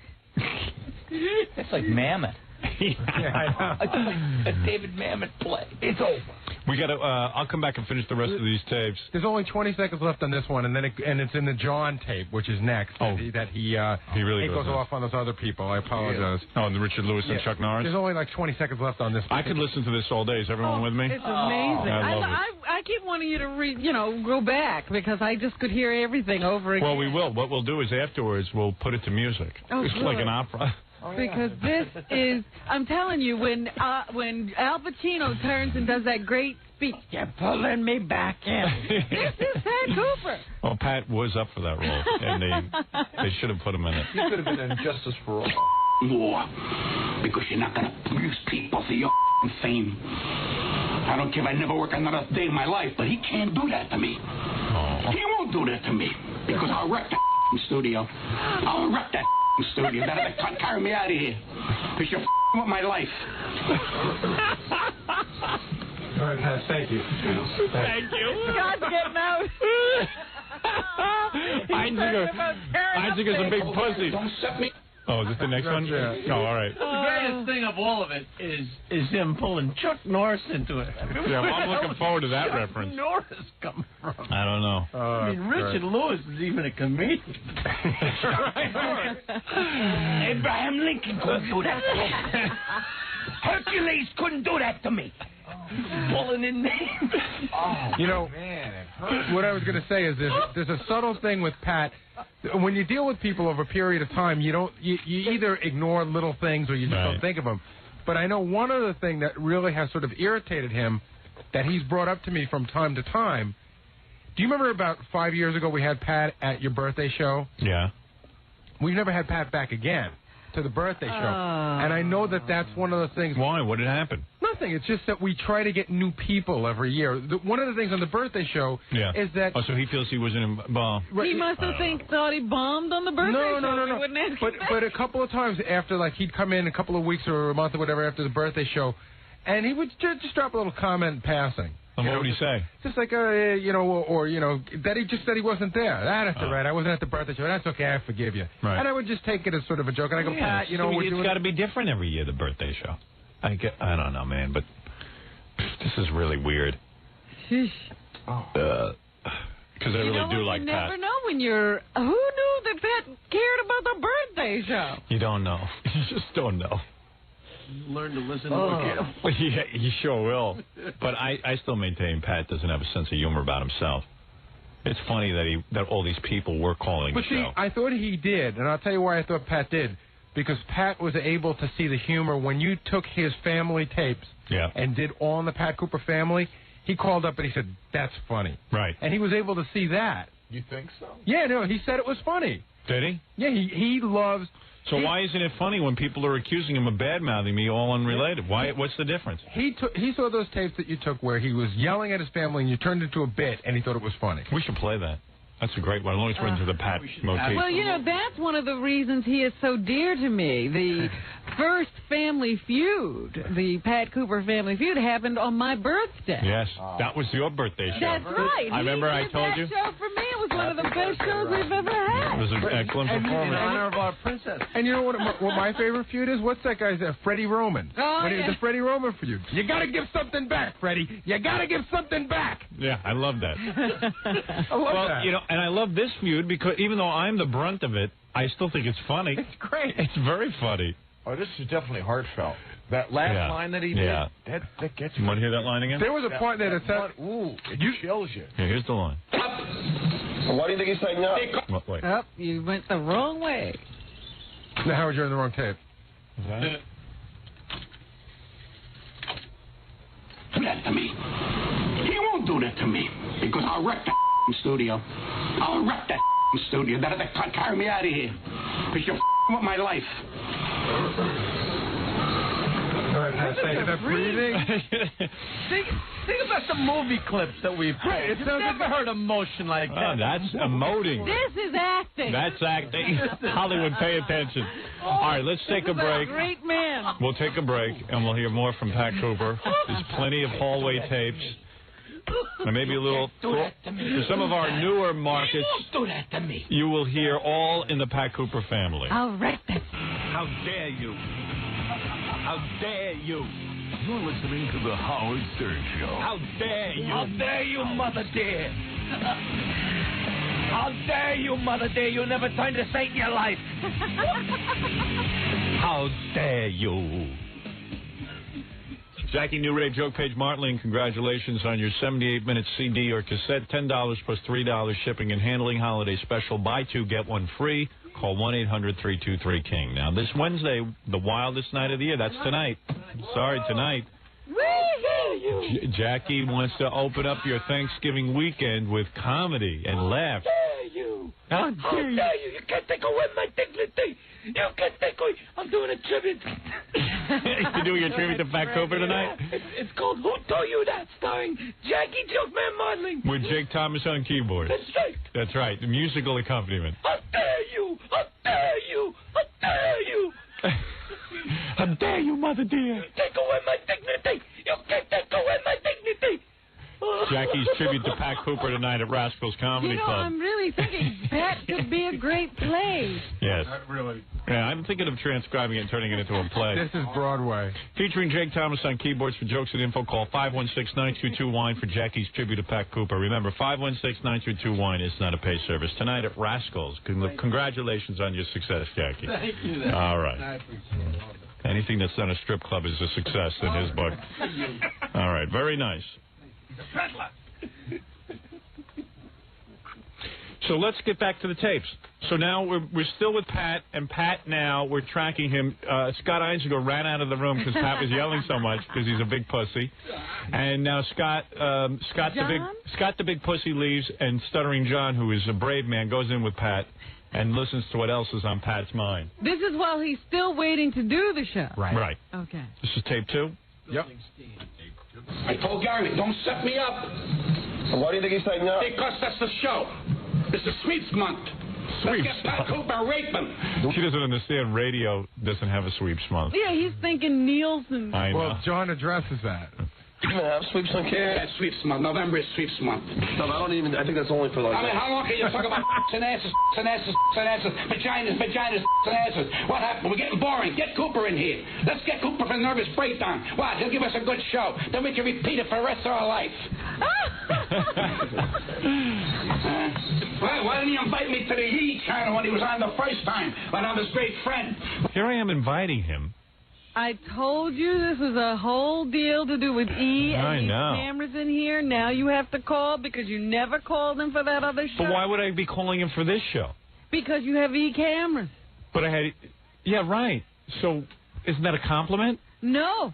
It's like Mammoth. A David Mamet play. It's over. We got to. I'll come back and finish the rest of these tapes. There's only 20 seconds left on this one, and then it's in the John tape, which is next. Oh, he really goes off on those other people. I apologize. Oh, and the Richard Lewis and Chuck Norris. There's only like 20 seconds left on this. I could listen to this all day. Is everyone with me? It's amazing. I love it. I keep wanting you to go back because I just could hear everything over again. Well, we will. What we'll do is afterwards we'll put it to music. Oh, it's good. like an opera. Because this is, I'm telling you, when Al Pacino turns and does that great speech, you're pulling me back in. This is Pat Cooper. Well, Pat was up for that role, and they should have put him in it. He could have been in Justice for All. More. Because you're not going to use people for your fame. I don't care if I never work another day in my life, but he can't do that to me. Oh. He won't do that to me. Because I'll wreck that studio. I'll wreck that studio. That'll carry me out of here. Because you're with my life. All right, Pat, thank you. Thank you. God's getting out. Isaac is a big pussy. Don't set me. Oh, is this the next one? Yeah. Oh, all right. The greatest thing of all of it is him pulling Chuck Norris into it. Yeah, well, I'm looking forward to that reference. Norris come from? I don't know. I mean, Richard Lewis is even a comedian. Abraham Lincoln couldn't do that to me. Hercules couldn't do that to me. Pulling in names. You know, what I was going to say is there's a subtle thing with Pat. When you deal with people over a period of time, you either ignore little things or you just don't think of them. But I know one other thing that really has sort of irritated him that he's brought up to me from time to time. Do you remember about 5 years ago we had Pat at your birthday show? Yeah. We've never had Pat back again to the birthday show. And I know that that's one of the things. Why? What did happen? Nothing. It's just that we try to get new people every year. One of the things on the birthday show is that... Oh, so he feels he wasn't involved. He must have thought he bombed on the birthday show. No. But a couple of times after, like, he'd come in a couple of weeks or a month or whatever after the birthday show, and he would just drop a little comment in passing. And what would he say? Just like, that he wasn't there. That's all right. I wasn't at the birthday show. That's okay. I forgive you. Right. And I would just take it as sort of a joke. And I go, Pat, it's got to be different every year, the birthday show. I don't know, man, but this is really weird. Because I really do like Pat. You never know when you're... Who knew that Pat cared about the birthday show? You don't know. You just don't know. Learn to listen to him. Yeah, he sure will. But I still maintain Pat doesn't have a sense of humor about himself. It's funny that all these people were calling the show. I thought he did, and I'll tell you why I thought Pat did. Because Pat was able to see the humor when you took his family tapes and did All in the Pat Cooper Family. He called up and he said, "That's funny." Right. And he was able to see that. You think so? Yeah, no, he said it was funny. Did he? Yeah, he loves... So why isn't it funny when people are accusing him of bad-mouthing me all unrelated? Why? What's the difference? He saw those tapes that you took where he was yelling at his family and you turned it into a bit and he thought it was funny. We should play that. That's a great one. As long as we're into the Pat motif. Well, that's one of the reasons he is so dear to me. The first family feud, the Pat Cooper family feud, happened on my birthday. Yes, that was your birthday show. That's right. I remember I told you. That show for me, it was one of the best shows we've ever had. It was an excellent performance. In honor of our princess. And you know what my favorite feud is? What's that guy's Freddie Roman? Oh, when he was the Freddie Roman feud. You got to give something back, Freddie. You got to give something back. Yeah, I love that. I love that. And I love this feud because even though I'm the brunt of it, I still think it's funny. It's great. It's very funny. Oh, this is definitely heartfelt. That last line that he did, that gets you. You want to hear that line again? There was a point that it said, ooh, it chills you. Yeah, here's the line. Why do you think he's saying no? Wait. Oh, you went the wrong way. No, Howard, you're in the wrong tape. Do that to me. He won't do that to me. Because I'll wreck that studio. I'll wreck that studio. That'll carry me out of here. Because you're with my life. All right, Pat, thank you. That breathing. Think about the movie clips that we've played. It sounds never heard emotion like that. Oh, that's emoting. This is acting. That's acting. Hollywood, pay attention. All right, let's take a break. Great man. We'll take a break, and we'll hear more from Pat Cooper. There's plenty of hallway tapes. And maybe a little... For some of our newer markets, Do that to me. you will hear all in the Pat Cooper family. All right, then. How dare you? How dare you? You're listening to the Howard Stern Show. How dare you? How dare you, Mother dear? How dare you, Mother dear? You never turned a saint in your life. How dare you? Jackie, new Ray Joke Page Martling, congratulations on your 78-minute CD or cassette. $10 plus $3 shipping and handling. Holiday special. Buy two, get one free. Call 1-800-323-KING. Now, this Wednesday, the wildest night of the year. That's tonight. Sorry, tonight. Jackie wants to open up your Thanksgiving weekend with comedy and laughs. How dare you? How dare you? You can't take away my dignity. You can't take away. I'm doing a tribute. You're doing a tribute to Fat Cooper tonight? It's called Who Told You That, starring Jackie Jokeman Modeling. With Jake Thomas on keyboard. That's right. That's right. The musical accompaniment. How dare you? How dare you? How dare you? How dare you, Mother dear? Take away my dignity. You can't take away my dignity. Jackie's tribute to Pat Cooper tonight at Rascals Comedy Club. I'm really thinking Pat could be a great play. Yes. Not really. Yeah, I'm thinking of transcribing it and turning it into a play. This is Broadway. Featuring Jake Thomas on keyboards. For jokes and info, call 516-922-WINE for Jackie's tribute to Pat Cooper. Remember, 516-922-WINE is not a pay service. Tonight at Rascals. Congratulations on your success, Jackie. Thank you. All right. I appreciate it. Anything that's not a strip club is a success in his book. All right. Very nice. So let's get back to the tapes. So now we're still with Pat, and Pat now we're tracking him. Scott Einziger ran out of the room because Pat was yelling so much because he's a big pussy, and now Scott the big pussy leaves, and Stuttering John, who is a brave man, goes in with Pat and listens to what else is on Pat's mind. This is while he's still waiting to do the show. Right. Okay. This is tape 2. Yep. I told Gary, don't set me up. Why do you think he's saying no? Because that's the show. This is Sweeps Month. Let's get Pat Cooper and rape him. She doesn't understand radio doesn't have a sweeps month. Yeah, he's thinking Nielsen. I know. Well, John addresses that. You can have Sweeps on Yeah, Sweeps Month. November is Sweeps Month. No, I think that's only for like... I mean, how long can you talk about and asses, vaginas, and asses? What happened? We're getting boring. Get Cooper in here. Let's get Cooper for nervous breakdown. What? He'll give us a good show. Then we can repeat it for the rest of our life. Why didn't he invite me to the E channel when he was on the first time, when I'm his great friend? Here I am inviting him. I told you this was a whole deal to do with E and these cameras in here. Now you have to call because you never called him for that other show. But why would I be calling him for this show? Because you have E cameras. But I had... Yeah, right. So, isn't that a compliment? No.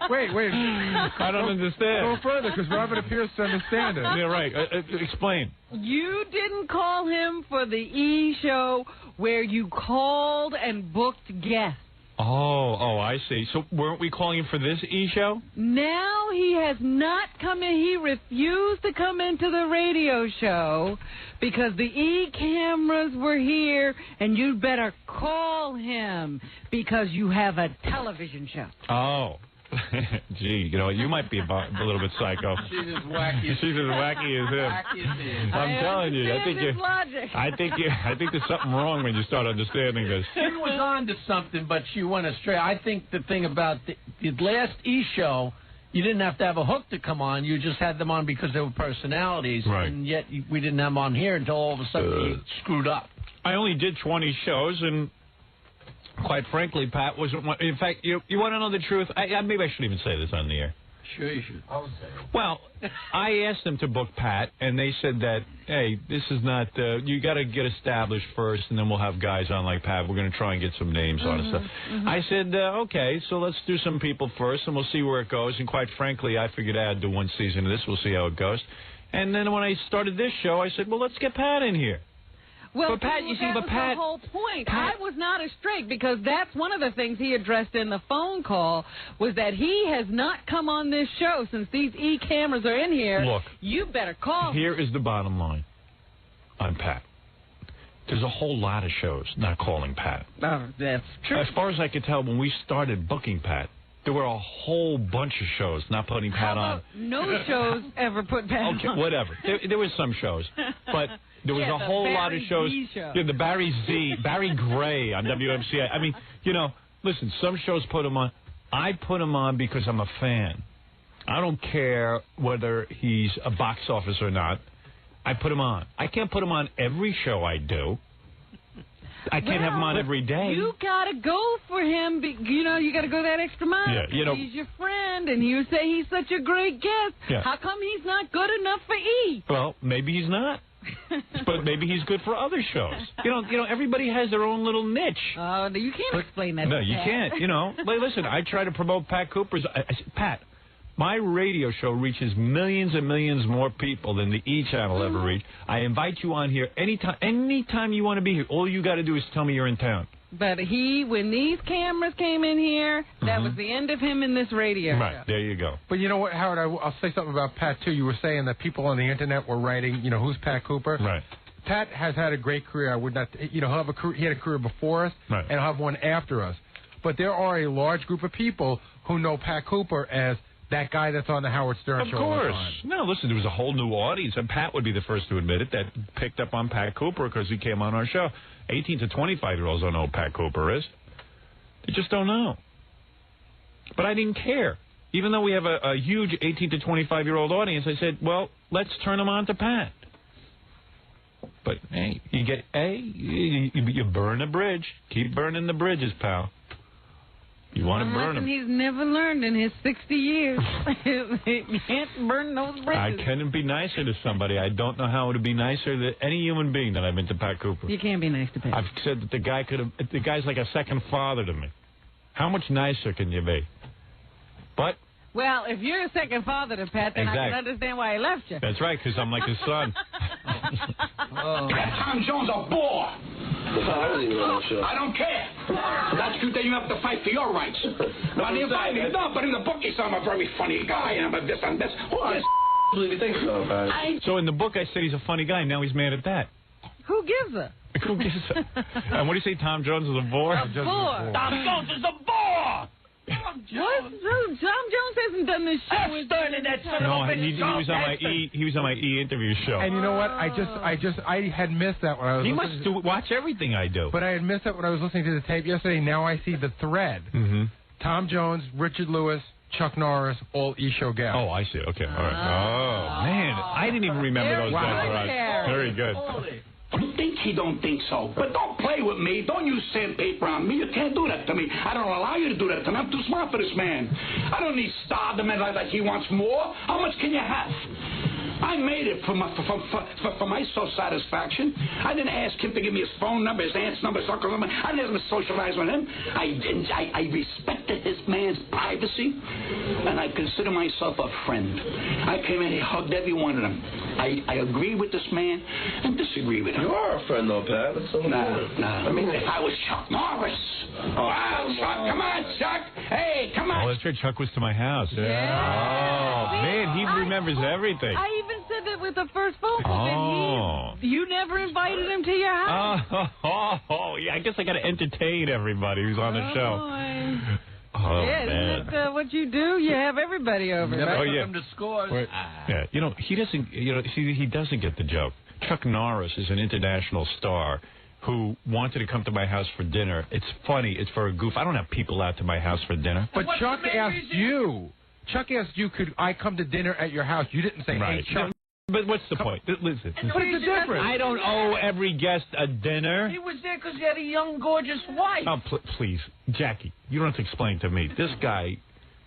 Wait. I don't understand. Go further, because Robert appears to understand it. Yeah, right. Explain. You didn't call him for the E show where you called and booked guests. Oh, I see. So weren't we calling him for this E show? Now he has not come in. He refused to come into the radio show because the E cameras were here, and you'd better call him because you have a television show. Oh. Gee, you might be a little bit psycho. She's as wacky as him. I'm telling you, I think there's something wrong when you start understanding this. She was on to something, but she went astray. I think the thing about the last E show, you didn't have to have a hook to come on. You just had them on because they were personalities. Right. And yet we didn't have them on here until all of a sudden you screwed up. I only did 20 shows, and quite frankly, Pat wasn't one. In fact, you want to know the truth? Maybe I shouldn't even say this on the air. Sure you should. Well, I asked them to book Pat, and they said that, hey, this is not, you got to get established first, and then we'll have guys on like Pat. We're going to try and get some names on and stuff. I said, okay, so let's do some people first, and we'll see where it goes. And quite frankly, I figured I'd do one season of this. We'll see how it goes. And then when I started this show, I said, well, let's get Pat in here. Well, Pat, that was the whole point. I was not a straight because that's one of the things he addressed in the phone call was that he has not come on this show since these E cameras are in here. Look, you better call. Here is the bottom line on Pat. There's a whole lot of shows not calling Pat. Oh, that's true. As far as I could tell, when we started booking Pat, there were a whole bunch of shows not putting Pat on. No shows ever put Pat on. Okay, whatever. There were some shows, but there was a whole lot of shows. Show. Yeah, the Barry Gray on WMCA. I mean, listen, some shows put him on. I put him on because I'm a fan. I don't care whether he's a box office or not. I put him on. I can't put him on every show I do. I can't have him on every day. You gotta go for him. You know, you gotta go that extra mile. Yeah, you know, he's your friend, and you say he's such a great guest. Yeah. How come he's not good enough for E? Well, maybe he's not. But maybe he's good for other shows. You know, everybody has their own little niche. Oh, you can't explain that. No, you can't. You know, listen, I try to promote Pat Cooper's. I said, Pat, my radio show reaches millions and millions more people than the E! channel ever reached. I invite you on here anytime you want to be here. All you got to do is tell me you're in town. But when these cameras came in here, that was the end of him in this radio Right, show. there you go. But you know what, Howard, I'll say something about Pat, too. You were saying that people on the Internet were writing, you know, who's Pat Cooper? Right. Pat has had a great career. I would not, you know, he had a career before us, right, and he'll have one after us. But there are a large group of people who know Pat Cooper as that guy that's on the Howard Stern show all the time. No, listen, there was a whole new audience, and Pat would be the first to admit it, that picked up on Pat Cooper because he came on our show. 18 to 25-year-olds don't know who Pat Cooper is. They just don't know. But I didn't care. Even though we have a huge 18 to 25-year-old audience, I said, well, let's turn them on to Pat. But, hey, you burn a bridge. Keep burning the bridges, pal. You want to burn them. He's never learned in his 60 years. You can't burn those bridges. I couldn't be nicer to somebody. I don't know how to be nicer to any human being that I've been to Pat Cooper. You can't be nice to Pat. I've said that the guy's like a second father to me. How much nicer can you be? But... Well, if you're a second father to Pat, then I can understand why he left you. That's right, because I'm like his son. Tom Jones a bore. I don't care. That's true that you have to fight for your rights. But in the book you say I'm a very funny guy and I'm a this and this. Who do you think so about it? So in the book I said he's a funny guy, now he's mad at that. Who gives a? Who gives a? And what do you say, Tom Jones is a bore? A bore. Tom Jones is a bore. Tom Jones hasn't done this show. No, he was on my E! interview show. And you know what? I had missed that when I was. He must watch everything I do. But I had missed that when I was listening to the tape yesterday. Now I see the thread. Tom Jones, Richard Lewis, Chuck Norris, all E! show guests. Oh, I see. Okay, all right. Oh man, I didn't even remember those guys. Very good. You think he don't think so. But don't play with me. Don't use sandpaper on me. You can't do that to me. I don't allow you to do that to me. I'm too smart for this man. I don't need stardom and like he wants more. How much can you have? I made it for my self-satisfaction. I didn't ask him to give me his phone number, his aunt's number, his uncle's number. I didn't ask him to socialize with him. I respected his man's privacy, and I consider myself a friend. I came in, he hugged every one of them. I agree with this man and disagree with him. You are a friend, though, Pat. Nah. I mean, if I was Chuck Norris. Chuck, come on, Chuck. Hey, come on. Oh, that's right. Chuck was to my house. Yeah. Oh, man, he remembers everything. I even said that with the first phone call. You never invited him to your house. Yeah. I guess I got to entertain everybody who's on the show. Oh, yeah, man. isn't that what you do? You have everybody over. Never Right? him to scores. Yeah, you know, he doesn't. You know, see, he doesn't get the joke. Chuck Norris is an international star who wanted to come to my house for dinner. It's funny. It's for a goof. I don't have people out to my house for dinner. But Chuck asked you. Chuck asked you, could I come to dinner at your house? You didn't say, hey, Chuck. But what's the point? Listen. What is the difference? I don't owe every guest a dinner. He was there because he had a young, gorgeous wife. Oh, please. Jackie, you don't have to explain to me. This guy...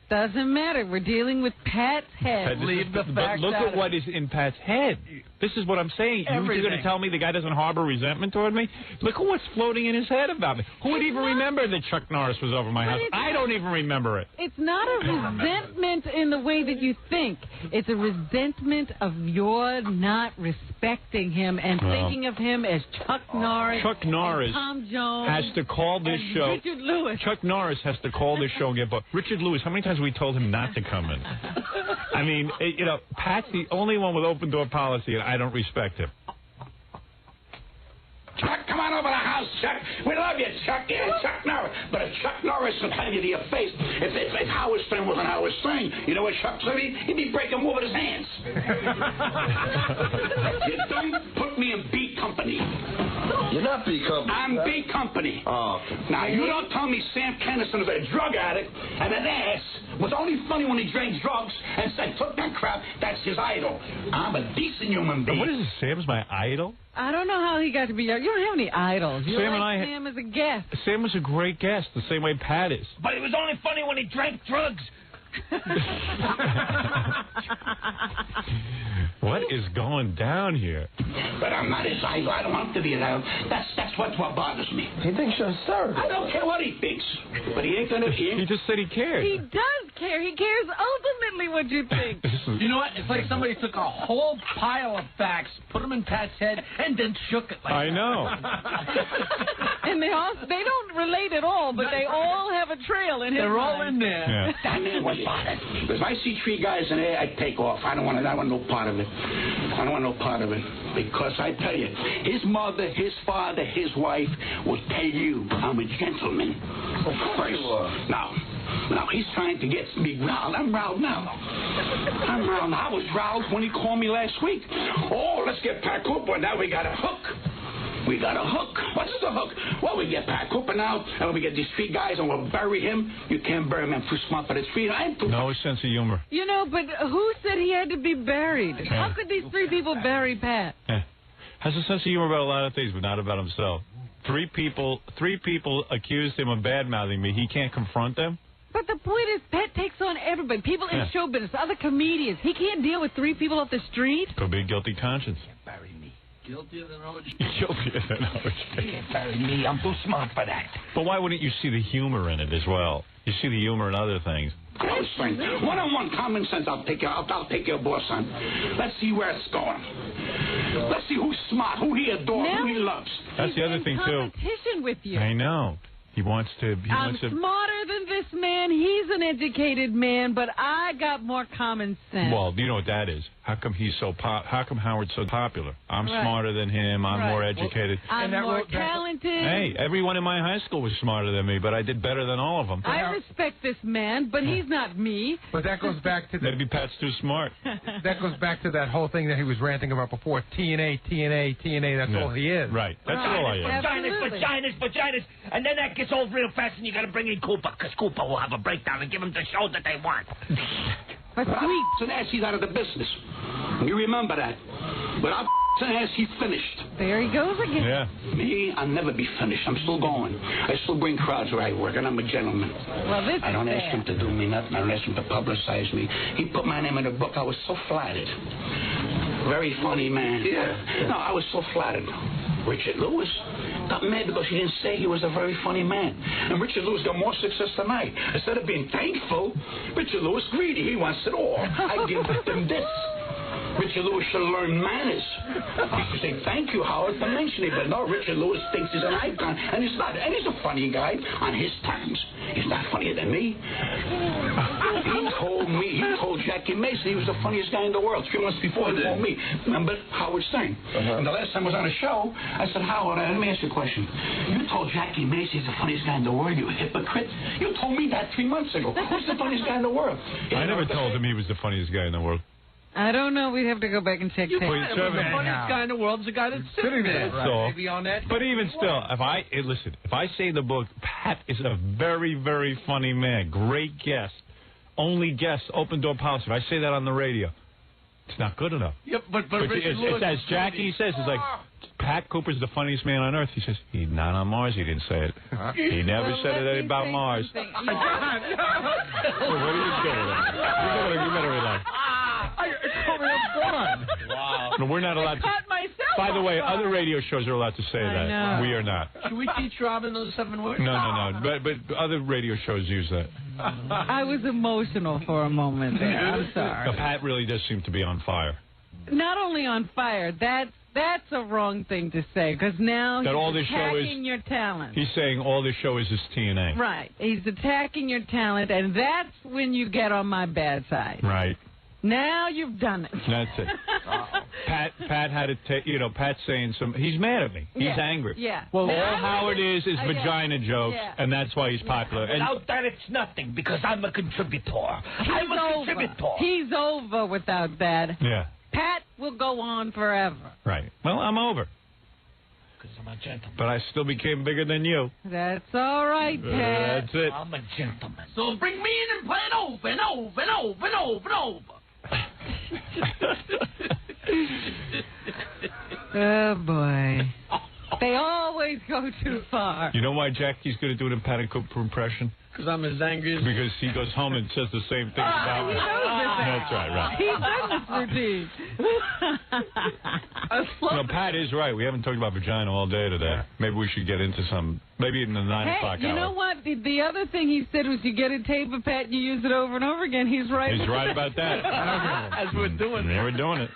Doesn't matter. We're dealing with Pat's head. Leave the facts But look at what is in Pat's head. This is what I'm saying. You're going to tell me the guy doesn't harbor resentment toward me? Look at what's floating in his head about me. Who would even remember that Chuck Norris was over my house? I don't even remember it. It's not a resentment in the way that you think. It's a resentment of your not respecting him and thinking of him as Chuck Norris. Chuck Norris Tom Jones has to call this show. Richard Lewis. Chuck Norris has to call this show and get booked. Richard Lewis, how many times have we told him not to come in? I mean, you know, Pat's the only one with open door policy, and I don't respect him. Chuck, come on over to the house, Chuck. We love you, Chuck. Yeah, Chuck Norris. But if Chuck Norris will tell you to your face, if Howard Stern wasn't Howard Stern, you know what Chuck said? He'd be breaking more with his hands. You don't put me in B company. You're not not B Company. I'm B Company. Oh, okay. Now, you don't tell me Sam Kennison is a drug addict and an ass, was only funny when he drank drugs and said, took that crap, that's his idol. I'm a decent human being. What is this, Sam's my idol? I don't know how he got to be. You don't have any idols. You Sam like and I, Sam as a guest. Sam was a great guest, the same way Pat is. But it was only funny when he drank drugs. What is going down here? But I'm not his idol. I don't want to be an idol. That's what bothers me. He thinks you're hysterical. I don't care what he thinks, but he ain't gonna hear. He just said he cared. He does care. He cares ultimately what you think. You know what? It's like somebody took a whole pile of facts, put them in Pat's head, and then shook it like I know. And they don't relate at all, but they all have a trail in his They're all mind. in there. Yeah. That's what bothers me. Because if I see three guys in there, I take off. I don't want no part of it. I don't want no part of it. Because I tell you, his mother, his father, his wife will tell you I'm a gentleman. First. Now, he's trying to get me riled. I'm riled now. I was riled when he called me last week. Oh, let's get Pat Cooper. Now we got a hook. We got a hook. What's the hook? Well, we get Pat Cooper now, and we get these three guys, and we'll bury him. You can't bury him. I'm too smart for the street. I'm too... No sense of humor. You know, but who said he had to be buried? Yeah. How could these three people bury Pat? Yeah. Has a sense of humor about a lot of things, but not about himself. Three people accused him of bad-mouthing me. He can't confront them? But the point is, Pat takes on everybody. People in show business, other comedians. He can't deal with three people off the street. Could be a guilty conscience. Bury me. Guilty of the knowledge. Guilty of the knowledge. You can't bury me. I'm too smart for that. But why wouldn't you see the humor in it as well? You see the humor in other things. Close friend. One-on-one common sense. I'll take your boss on. Let's see where it's going. Let's see who's smart, who he adores, who he loves. That's the other thing too. Competition with you. I know. He wants to. I'm smarter than this man. He's an educated man, but I got more common sense. Well, you know what that is. How come he's so how come Howard's so popular? I'm smarter than him. I'm more educated. Well, I'm more talented. Hey, everyone in my high school was smarter than me, but I did better than all of them. I respect this man, but he's not me. But that goes back to maybe Pat's too smart. That goes back to that whole thing that he was ranting about before. TNA. That's all he is. Right. That's all I am. Vaginas. And then that gets old real fast, and you got to bring in Cooper, because Cooper will have a breakdown and give them the show that they want. But sweet. An ass, he's out of the business. You remember that. Without an ass, he's finished. There he goes again. Yeah. Me, I'll never be finished. I'm still going. I still bring crowds where I work, and I'm a gentleman. Well, this I don't is ask him to do me nothing. I don't ask him to publicize me. He put my name in the book. I was so flattered. Very funny man. Yeah. No, I was so flattered. Richard Lewis got mad because he didn't say he was a very funny man. And Richard Lewis got more success than I. Instead of being thankful, Richard Lewis greedy. He wants it all. I give them this. Richard Lewis should learn manners. He should say, thank you, Howard, for mentioning it. But no, Richard Lewis thinks he's an icon, and he's not. And he's a funny guy on his terms. He's not funnier than me. He told Jackie Mason he was the funniest guy in the world 3 months before he told me. Remember Howard Stern? And the last time I was on a show, I said, Howard, let me ask you a question. You told Jackie Mason he's the funniest guy in the world, you hypocrite. You told me that 3 months ago. Who's the funniest guy in the world? I never told him he was the funniest guy in the world. I don't know. We'd have to go back and check tape. The funniest guy in the world is the guy that's sitting there. Right. Maybe on that. But even still, if I say in the book, Pat is a very, very funny man. Great guest. Only guest, open door policy. If I say that on the radio, it's not good enough. Yep, but it's as Jackie says, it's like, Pat Cooper's the funniest man on earth. He says, he's not on Mars. He didn't say it. He never said it about Mars. So what are you doing? You better relax. Wow. No, we're not allowed to. By the way, other radio shows are allowed to say that. Know. We are not. Should we teach Robin those 7 words? No. But other radio shows use that. I was emotional for a moment there. I'm sorry. Now, Pat really does seem to be on fire. Not only on fire, that's a wrong thing to say, because now he's attacking your talent. He's saying all this show is TNA. Right. He's attacking your talent, and that's when you get on my bad side. Right. Now you've done it. That's it. Pat had to take, Pat's saying he's mad at me. He's angry. Yeah. Well, all Howard is vagina jokes, and that's why he's popular. Without that, it's nothing, because I'm a contributor. I'm a contributor. He's over without that. Yeah. Pat will go on forever. Right. Well, I'm over. because I'm a gentleman. But I still became bigger than you. That's all right, Pat. That's it. I'm a gentleman. So bring me in and play it over and over and over and over and over. Oh, boy. They always go too far. You know why Jackie's going to do an Patty Cooper impression? Because I'm as angry as... Because he goes home and says the same thing about me. That's right. He's done this routine. No, Pat is right. We haven't talked about vagina all day today. Maybe we should get into some, maybe in the 9 o'clock hour. You know what? The other thing he said was you get a tape of Pat and you use it over and over again. He's right. He's right about that. As we're doing it. We're doing it.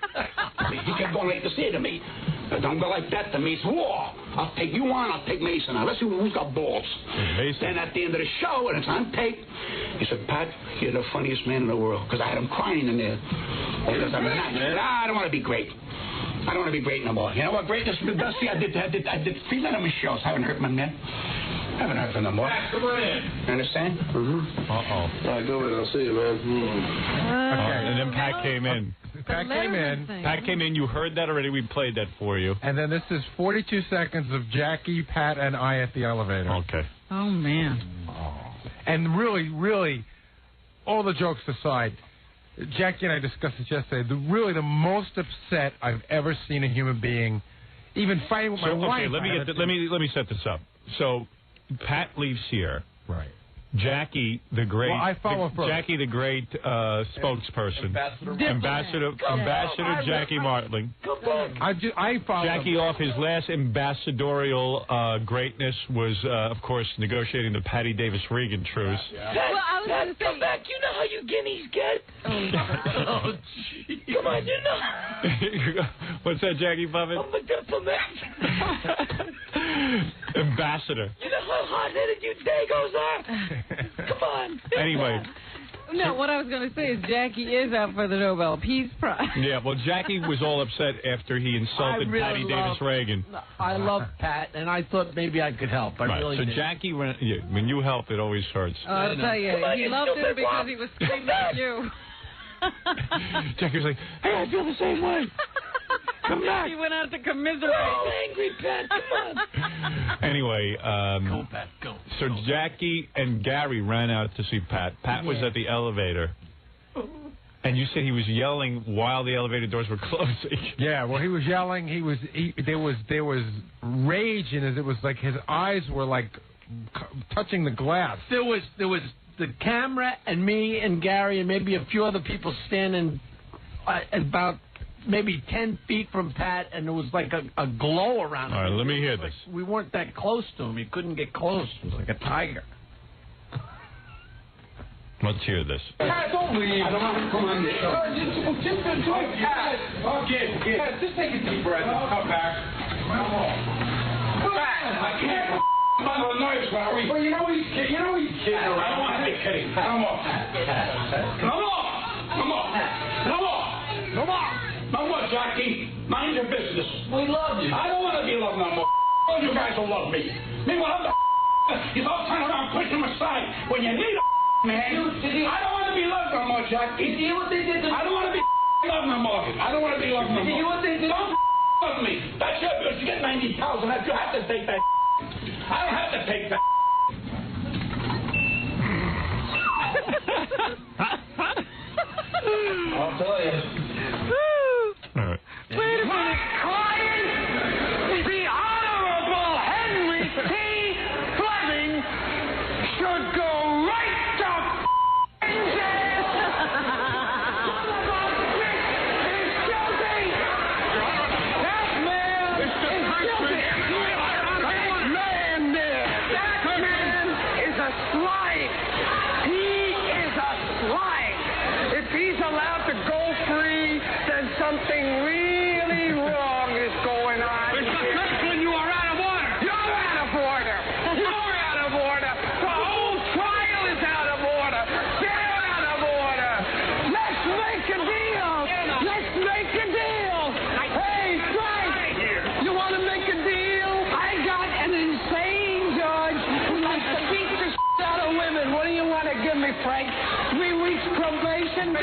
He kept going like to say to me, don't go like that to me. It's war. I'll take you on, I'll take Mason on. Let's see who's got balls. Mason. Then at the end of the show, and it's on tape, he said, Pat, you're the funniest man in the world. Because I had him crying in there. Because I'm not. He said, I don't want to be great. I don't want to be great no more. You know what greatness does? See, I did 3 Letterman shows. Haven't heard from them then. Haven't heard from them more. Come on in. You understand? Uh-oh. All right, go in. I'll see you, man. Okay. And then Pat came in. Pat came in. You heard that already. We played that for you. And then this is 42 seconds of Jackie, Pat, and I at the elevator. Okay. Oh, man. And really, all the jokes aside, Jackie and I discussed this yesterday. The most upset I've ever seen a human being, even fighting with my wife. Okay, let me set this up. So, Pat leaves here. Right. Jackie the great. Well, I follow first. Jackie the great spokesperson. Ambassador Jackie Martling. I follow. Jackie off his last ambassadorial greatness was, of course, negotiating the Patty Davis-Regan truce. Well, I was going to say, come back. You know how you guineas get? Oh, gee. Come on, you know. What's that, Jackie Buffett? I'm a diplomat. Ambassador. You know how hot-headed you dagos are? Come on. Anyway. No, what I was going to say is Jackie is out for the Nobel Peace Prize. Yeah, well, Jackie was all upset after he insulted Patty Davis-Reagan. I love Pat, and I thought maybe I could help. I really did. Jackie, when you help, it always hurts. I'll tell you, he loved it because he was screaming at you. Jackie was like, hey, I feel the same way. Come back. He went out to commiserate. We're all angry, Pat. Come on. Anyway, go, Pat, go. So Jackie and Gary ran out to see Pat. Pat was at the elevator. And you said he was yelling while the elevator doors were closing. Yeah, well, he was yelling. There was rage in it. It was like his eyes were like touching the glass. There was the camera and me and Gary and maybe a few other people standing about maybe 10 feet from Pat, and there was like a glow around him. All right, let me hear this. We weren't that close to him. He couldn't get close. He was like a tiger. Let's hear this. Pat, don't leave. I don't want to come on this show. Just enjoy Pat. Okay. Pat, just take a deep breath and come back. Pat, I can't. I'm on the nerves, Larry. Well, you know he's kidding around. I don't want to be kidding. Come on. No more, Jackie. Mind your business. We love you. I don't want to be loved no more. All you guys will love me. Meanwhile, you all turn around, push him aside when you need a man. I don't want to be loved no more, Jackie. You see what they did to me? I don't want to be loved no more. I don't want to be loved no more. You see what they did? Don't love me. That's your because you get 90,000. You have to take that. I don't have to take that. I'll tell you. All right. Wait a minute. Client, the Honorable Henry T. Fleming should go right to jail. This guilty. That man is guilty. That man is a swine. He is a swine. If he's allowed to go free, then something really wrong is going on. That's when you are out of order. You're out of order. You're out of order. The whole trial is out of order. They're out of order. Let's make a deal. Let's make a deal. Hey, Frank, you want to make a deal? I got an insane judge who likes to beat the shit out of women. What do you want to give me, Frank? 3 weeks probation?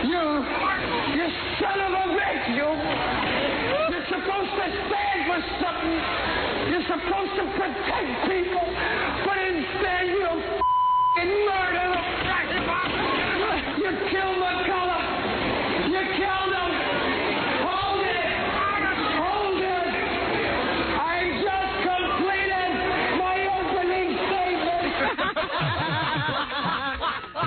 You son of a bitch, you! You're supposed to stand for supposed to protect people, but instead you f***ing murder the president. You killed McCullough. You killed him. Hold it. Hold it. I just completed my opening statement.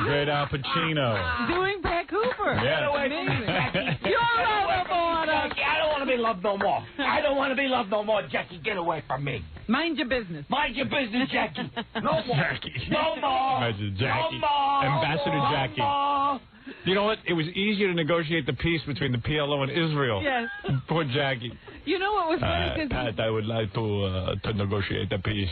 Great Al Pacino. Doing Pat Cooper. Yeah. Amazing. You're overboard. I don't want to be loved no more. I don't want to be loved no more, Jackie. Get away from me. Mind your business. Mind your business, Jackie. No more. Jackie. No more. Jackie. No more. Ambassador Jackie. No more. You know what? It was easier to negotiate the peace between the PLO and Israel. Yes. Poor Jackie. You know what was funny? Pat, I would like to negotiate the peace.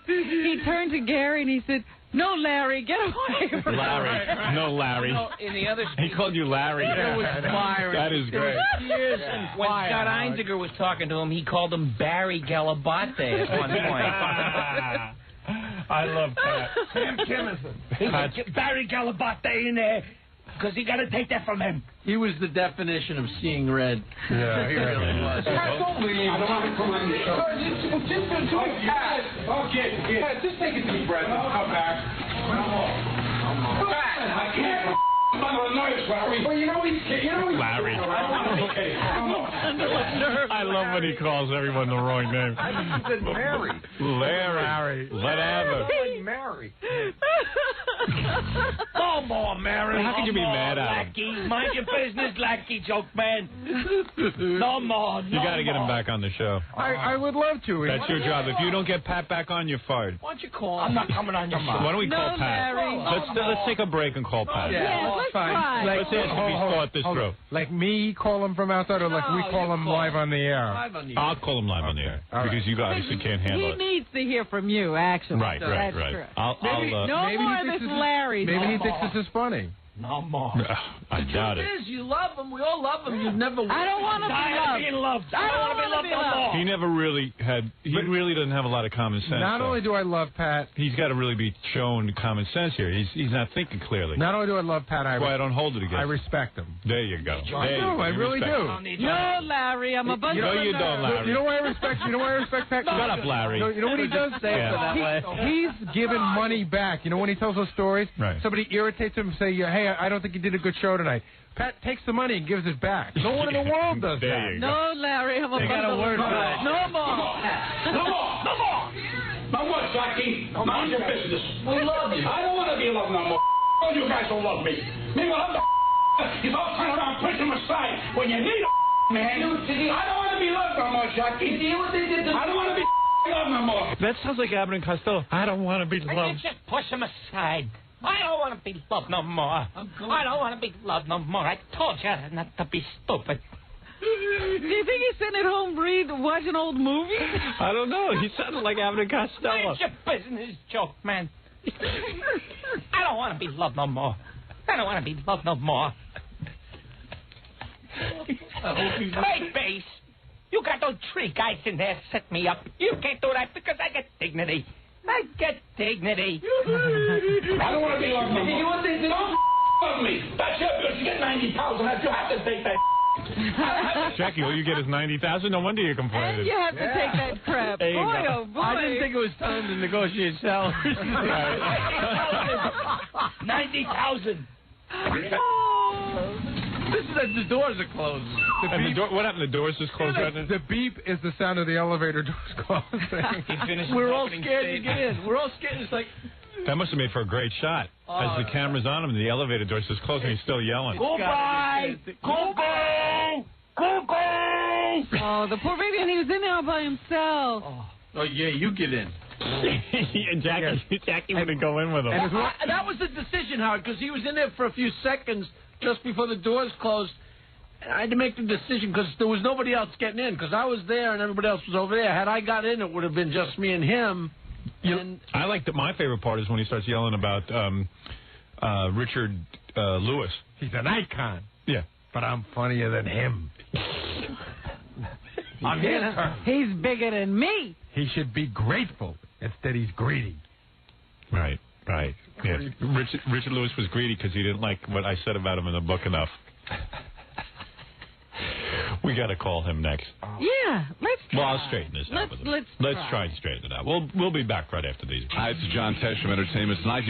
He turned to Gary and he said, "No, Larry, get away from Larry. No, Larry. You know, in the other He called you Larry. It was fire. That is great. Years and when Scott Einziger was talking to him, he called him Barry Galabate at one point. I love that. Sam Kimmerson. He said, Barry Galabate in there, because he got to take that from him. He was the definition of seeing red. Yeah, he really was. Don't leave. I don't want to come on your show. Okay. Just take a deep breath. I'll come back. I can't. I'm under nerves, Larry. Well, you know he's Larry. I love when he calls everyone the wrong name. I think he said Mary. Larry. Whatever. Mary. No more, Mary. How could you be mad at him? Lackey. Mind your business, Lackey, joke man. No more. You got to get him back on the show. I would love to. That's your job. If you don't get Pat back on, you're fired. Why don't you call I'm not coming on your show. Why don't we call Pat? Larry. Let's take a break and call Pat. Yeah, let's try. Let's ask if he's thought this through. Like me call him from outside, or like we call him live on the air? I'll call him live on the air because you obviously can't handle He it. needs to hear from you, actually. Right. True. I'll No more of this Larry. Maybe he thinks this is funny. No more. I doubt it. The truth is, you love him. We all love him. You've never. I don't want to be loved. Being loved. I don't want to be loved no more. He never really had. He really doesn't have a lot of common sense. Not only do I love Pat, he's got to really be shown common sense here. He's not thinking clearly. not only do I love Pat, That's why I don't hold it against I him. respect him. There you go. I really do. No, Larry, I'm a bunch of No, you don't, Larry. You know why I respect? You know why I respect Pat? Shut up, Larry. You know what he does? He's given money back. You know when he tells those stories? Right. Somebody irritates him and say, "Hey, I don't think you did a good show tonight." Pat takes the money and gives it back. No one in the world does There that. you go. No, Larry, I'm a They got a word for it. No more. No more. No more. No more, Jackie. Mind your business. We love you. I don't want to be loved no more. All you guys don't love me. Meanwhile, he's all turning around, pushing him aside when you need a man. I don't want to be loved no more, Jackie. I don't want to be loved no more. That sounds like Abbott and Costello. I don't want to be loved. Just push him aside. I don't want to be loved no more. I don't want to be loved no more. I told you not to be stupid. Do you think he's sitting at home watching old movies? I don't know. He sounded like Abbott and Costello. Mind your business, joke man. I don't want to be loved no more. I don't want to be loved no more. Hey, Base, you got those 3 guys in there set me up. You can't do that because I get dignity. I get dignity. I don't want to be loved no more. Don't love me. That's your bill. You get 90,000. You have to take that. Jackie, all you get is 90,000. No wonder you're complaining. And you have to take that crap. There you Boy, go. oh boy. I didn't think it was time to negotiate salary. 90,000. This is the doors are closed. And what happened? The doors just closed right now? The beep is the sound of the elevator doors closing. He finished We're his all opening scared to statement. get in. We're all scared. It's like, That must have made for a great shot. As the camera's on him and the elevator doors just closing, he's still yelling. Goodbye. Goodbye. Goodbye. Oh, the poor baby, and he was in there all by himself. oh yeah, you get in. Jackie wouldn't go in with him. That was the decision, Howard, because he was in there for a few seconds just before the doors closed. And I had to make the decision because there was nobody else getting in because I was there and everybody else was over there. Had I got in, it would have been just me and him. I like that. My favorite part is when he starts yelling about Richard Lewis. He's an icon. Yeah. But I'm funnier than him. He's bigger than me. He should be grateful. Instead, he's greedy. Right. Yeah. Richard Lewis was greedy because he didn't like what I said about him in the book enough. We got to call him next. Yeah, let's try. Well, I'll straighten this out with him. Let's try and straighten it out. We'll be back right after these. Hi, it's John Tesh of Entertainment Tonight.